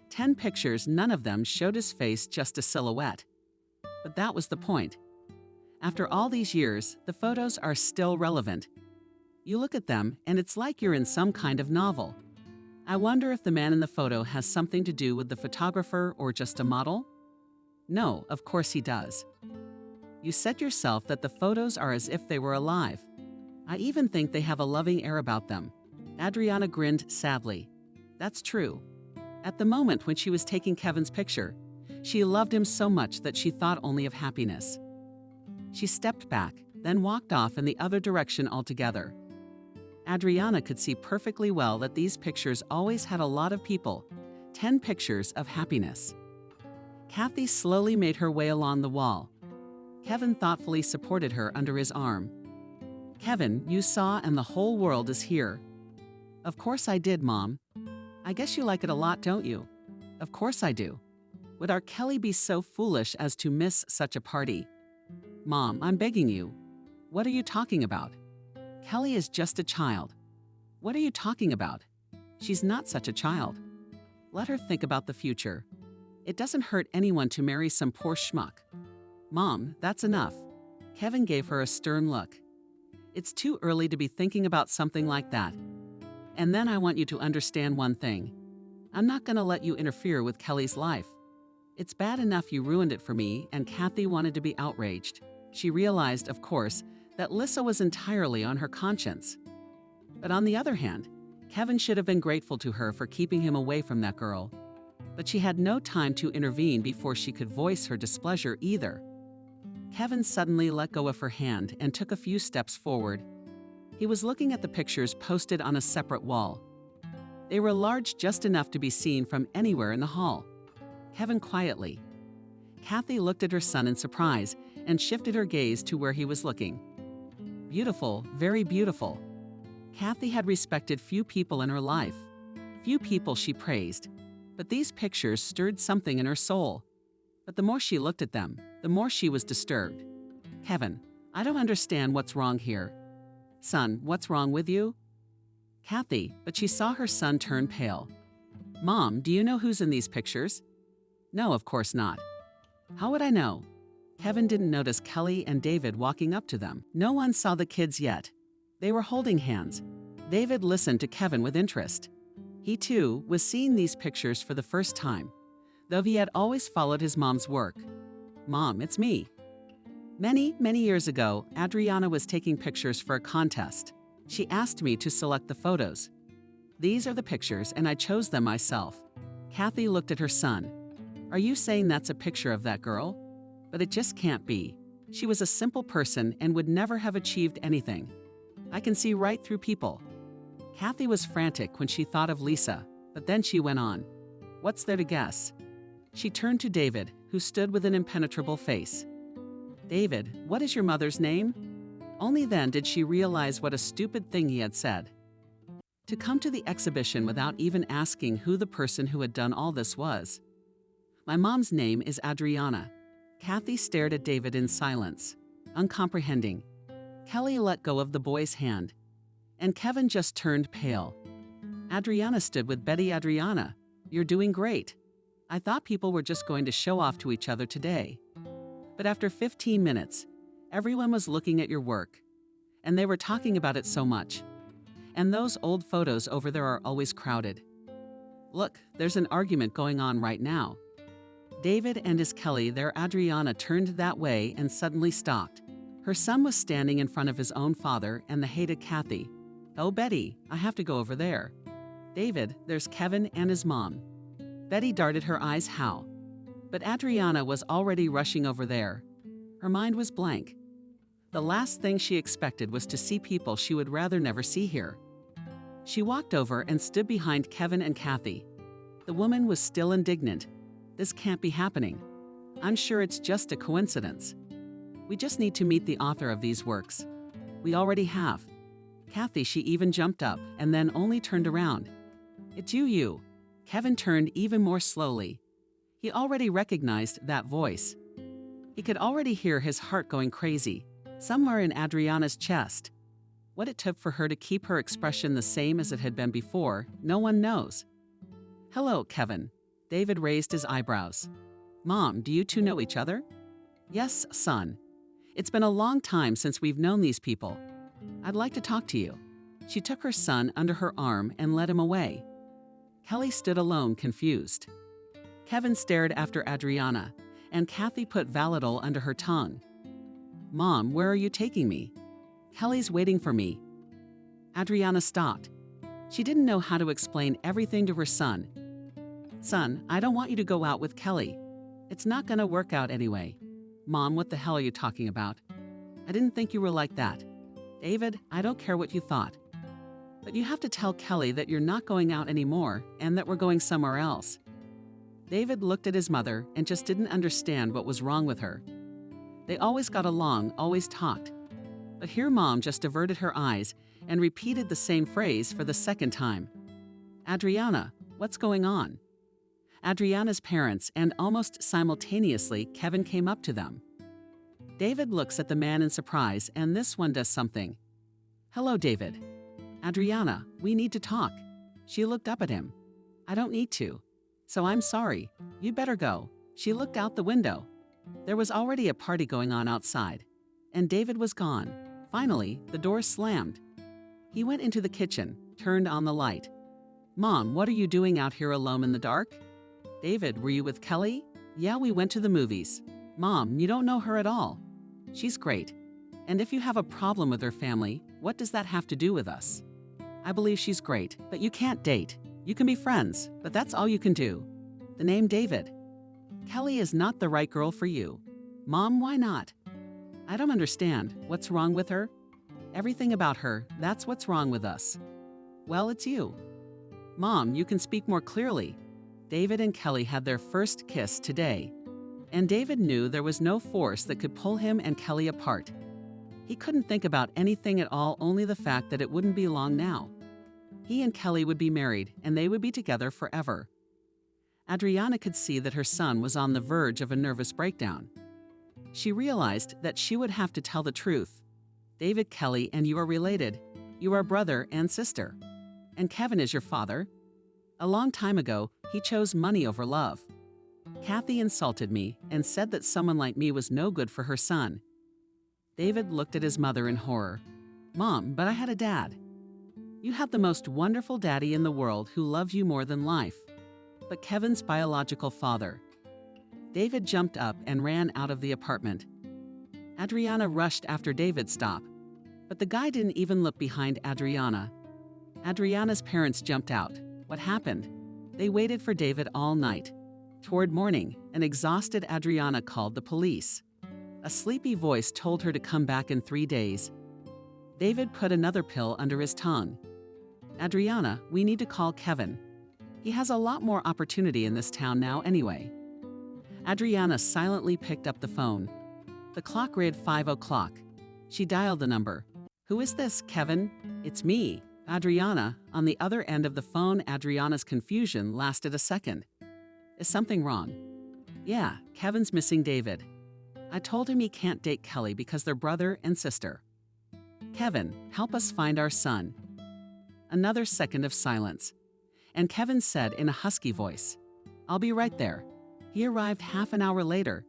10 pictures, none of them showed his face, just a silhouette. But that was the point. After all these years, the photos are still relevant. You look at them, and it's like you're in some kind of novel. I wonder if the man in the photo has something to do with the photographer or just a model? No, of course he does. You said yourself that the photos are as if they were alive. I even think they have a loving air about them. Adriana grinned sadly. That's true. At the moment when she was taking Kevin's picture, she loved him so much that she thought only of happiness. She stepped back, then walked off in the other direction altogether. Adriana could see perfectly well that these pictures always had a lot of people, 10 pictures of happiness. Kathy slowly made her way along the wall. Kevin thoughtfully supported her under his arm. "Kevin, you saw and the whole world is here." "Of course I did, Mom. I guess you like it a lot, don't you?" "Of course I do. Would our Kelly be so foolish as to miss such a party?" "Mom, I'm begging you. What are you talking about? Kelly is just a child." "What are you talking about? She's not such a child. Let her think about the future. It doesn't hurt anyone to marry some poor schmuck." "Mom, that's enough." Kevin gave her a stern look. "It's too early to be thinking about something like that. And then I want you to understand one thing. I'm not going to let you interfere with Kelly's life. It's bad enough you ruined it for me," and Kathy wanted to be outraged. She realized, of course, that Lissa was entirely on her conscience. But on the other hand, Kevin should have been grateful to her for keeping him away from that girl. But she had no time to intervene before she could voice her displeasure either. Kevin suddenly let go of her hand and took a few steps forward. He was looking at the pictures posted on a separate wall. They were large, just enough to be seen from anywhere in the hall. Kevin quietly. Kathy looked at her son in surprise and shifted her gaze to where he was looking. Beautiful, very beautiful. Kathy had respected few people in her life. Few people she praised. But these pictures stirred something in her soul. But the more she looked at them, the more she was disturbed. "Kevin, I don't understand what's wrong here." "Son, what's wrong with you?" Kathy, but she saw her son turn pale. "Mom, do you know who's in these pictures?" "No, of course not." "How would I know?" Kevin didn't notice Kelly and David walking up to them. No one saw the kids yet. They were holding hands. David listened to Kevin with interest. He, too, was seeing these pictures for the first time, though he had always followed his mom's work. "Mom, it's me." Many, many years ago, Adriana was taking pictures for a contest. She asked me to select the photos. These are the pictures, and I chose them myself. Kathy looked at her son. "Are you saying that's a picture of that girl? But it just can't be. She was a simple person and would never have achieved anything. I can see right through people." Kathy was frantic when she thought of Lisa, but then she went on. "What's there to guess?" She turned to David, who stood with an impenetrable face. "David, what is your mother's name?" Only then did she realize what a stupid thing he had said. To come to the exhibition without even asking who the person who had done all this was. My mom's name is Adriana. Kathy stared at David in silence, uncomprehending. Kelly let go of the boy's hand, and Kevin just turned pale. Adriana stood with Betty. Adriana, you're doing great. I thought people were just going to show off to each other today. But after 15 minutes, everyone was looking at your work, and they were talking about it so much. And those old photos over there are always crowded. Look, there's an argument going on right now. David and his Kelly there. Adriana turned that way and suddenly stopped. Her son was standing in front of his own father and the hated Kathy. Oh, Betty, I have to go over there. David, there's Kevin and his mom. Betty darted her eyes. How? But Adriana was already rushing over there. Her mind was blank. The last thing she expected was to see people she would rather never see here. She walked over and stood behind Kevin and Kathy. The woman was still indignant. This can't be happening. I'm sure it's just a coincidence. We just need to meet the author of these works. We already have. Kathy, she even jumped up and then only turned around. It's you. Kevin turned even more slowly. He already recognized that voice. He could already hear his heart going crazy, somewhere in Adriana's chest. What it took for her to keep her expression the same as it had been before, no one knows. Hello, Kevin. David raised his eyebrows. Mom, do you two know each other? Yes, son. It's been a long time since we've known these people. I'd like to talk to you. She took her son under her arm and led him away. Kelly stood alone, confused. Kevin stared after Adriana, and Kathy put Valadol under her tongue. Mom, where are you taking me? Kelly's waiting for me. Adriana stopped. She didn't know how to explain everything to her son. Son, I don't want you to go out with Kelly. It's not gonna work out anyway. Mom, what the hell are you talking about? I didn't think you were like that. David, I don't care what you thought. But you have to tell Kelly that you're not going out anymore and that we're going somewhere else. David looked at his mother and just didn't understand what was wrong with her. They always got along, always talked. But here Mom just diverted her eyes and repeated the same phrase for the second time. Adriana, what's going on? Adriana's parents and almost simultaneously Kevin came up to them. David looks at the man in surprise and this one does something. Hello, David. Adriana, we need to talk. She looked up at him. I don't need to. So I'm sorry. You better go. She looked out the window. There was already a party going on outside, and David was gone. Finally, the door slammed. He went into the kitchen, turned on the light. Mom, what are you doing out here alone in the dark? David, were you with Kelly? Yeah, we went to the movies. Mom, you don't know her at all. She's great. And if you have a problem with her family, what does that have to do with us? I believe she's great, but you can't date. You can be friends, but that's all you can do. The name David. Kelly is not the right girl for you. Mom, why not? I don't understand. What's wrong with her? Everything about her, that's what's wrong with us. Well, it's you. Mom, you can speak more clearly. David and Kelly had their first kiss today, and David knew there was no force that could pull him and Kelly apart. He couldn't think about anything at all, only the fact that it wouldn't be long now. He and Kelly would be married, and they would be together forever. Adriana could see that her son was on the verge of a nervous breakdown. She realized that she would have to tell the truth. David, Kelly, and you are related. You are brother and sister. And Kevin is your father. A long time ago, he chose money over love. Kathy insulted me and said that someone like me was no good for her son. David looked at his mother in horror. Mom, but I had a dad. You have the most wonderful daddy in the world who loves you more than life. But Kevin's biological father. David jumped up and ran out of the apartment. Adriana rushed after David stopped, but the guy didn't even look behind Adriana. Adriana's parents jumped out. What happened? They waited for David all night. Toward morning, an exhausted Adriana called the police. A sleepy voice told her to come back in 3 days. David put another pill under his tongue. Adriana, we need to call Kevin. He has a lot more opportunity in this town now anyway. Adriana silently picked up the phone. The clock read 5 o'clock. She dialed the number. "Who is this, Kevin?" "It's me, Adriana." On the other end of the phone, Adriana's confusion lasted a second. "Is something wrong?" "Yeah, Kevin's missing David. I told him he can't date Kelly because they're brother and sister." "Kevin, help us find our son." Another second of silence. And Kevin said in a husky voice, "I'll be right there." He arrived half an hour later.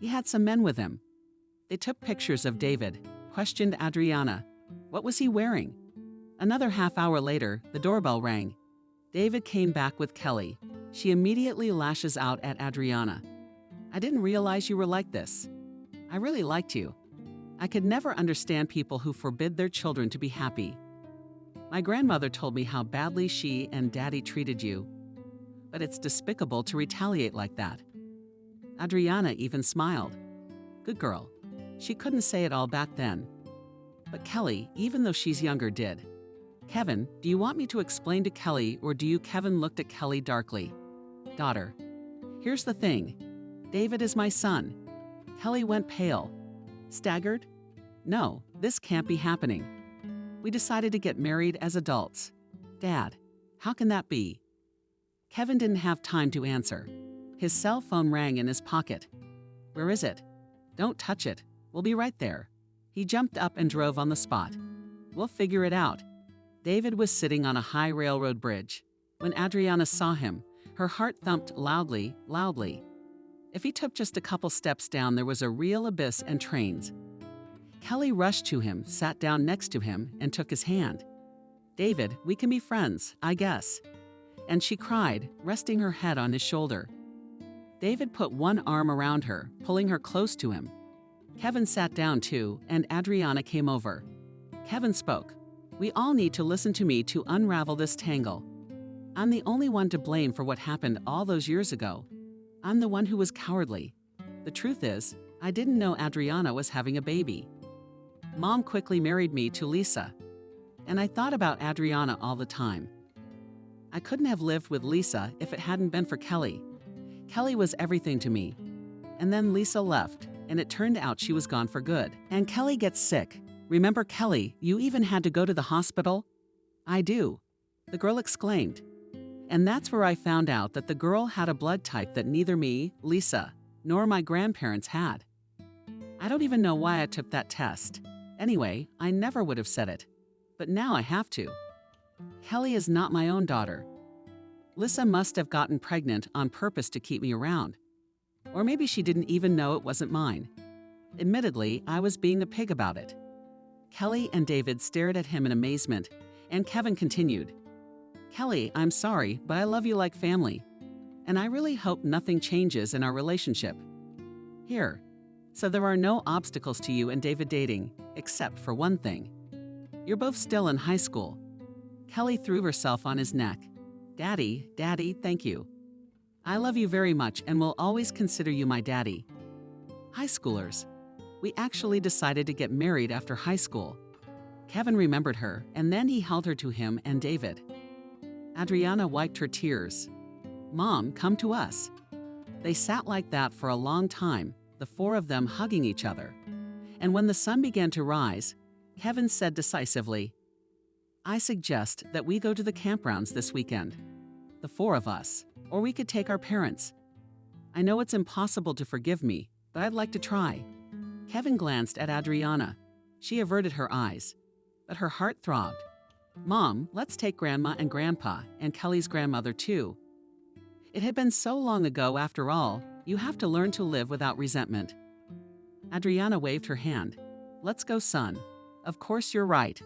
He had some men with him. They took pictures of David, questioned Adriana. What was he wearing? Another half hour later, the doorbell rang. David came back with Kelly. She immediately lashes out at Adriana. "I didn't realize you were like this. I really liked you. I could never understand people who forbid their children to be happy. My grandmother told me how badly she and Daddy treated you. But it's despicable to retaliate like that." Adriana even smiled. Good girl. She couldn't say it all back then. But Kelly, even though she's younger, did. "Kevin, do you want me to explain to Kelly, or do you?" Kevin looked at Kelly darkly. "Daughter, here's the thing. David is my son." Kelly went pale. Staggered? "No, this can't be happening. We decided to get married as adults." "Dad, how can that be?" Kevin didn't have time to answer. His cell phone rang in his pocket. "Where is it?" "Don't touch it. We'll be right there." He jumped up and drove on the spot. "We'll figure it out." David was sitting on a high railroad bridge. When Adriana saw him, her heart thumped loudly, loudly. If he took just a couple steps down, there was a real abyss and trains. Kelly rushed to him, sat down next to him, and took his hand. "David, we can be friends, I guess." And she cried, resting her head on his shoulder. David put one arm around her, pulling her close to him. Kevin sat down too, and Adriana came over. Kevin spoke. "We all need to listen to me to unravel this tangle. I'm the only one to blame for what happened all those years ago. I'm the one who was cowardly. The truth is, I didn't know Adriana was having a baby. Mom quickly married me to Lisa. And I thought about Adriana all the time. I couldn't have lived with Lisa if it hadn't been for Kelly. Kelly was everything to me. And then Lisa left, and it turned out she was gone for good. And Kelly gets sick. Remember, Kelly, you even had to go to the hospital?" "I do," the girl exclaimed. And that's where I found out that the girl had a blood type that neither me, Lisa, nor my grandparents had. I don't even know why I took that test. Anyway, I never would have said it. But now I have to. Kelly is not my own daughter. Lisa must have gotten pregnant on purpose to keep me around. Or maybe she didn't even know it wasn't mine. Admittedly, I was being a pig about it. Kelly and David stared at him in amazement, and Kevin continued. "Kelly, I'm sorry, but I love you like family. And I really hope nothing changes in our relationship. Here. So there are no obstacles to you and David dating, except for one thing. You're both still in high school." Kelly threw herself on his neck. Daddy, thank you. I love you very much and will always consider you my daddy." High schoolers. We actually decided to get married after high school. Kevin remembered her, and then he held her to him and David. Adriana wiped her tears. "Mom, come to us." They sat like that for a long time, the four of them hugging each other. And when the sun began to rise, Kevin said decisively, "I suggest that we go to the campgrounds this weekend. The four of us, or we could take our parents. I know it's impossible to forgive me, but I'd like to try." Kevin glanced at Adriana. She averted her eyes, but her heart throbbed. "Mom, let's take Grandma and Grandpa, and Kelly's grandmother too. It had been so long ago after all, you have to learn to live without resentment." Adriana waved her hand. "Let's go, son. Of course you're right.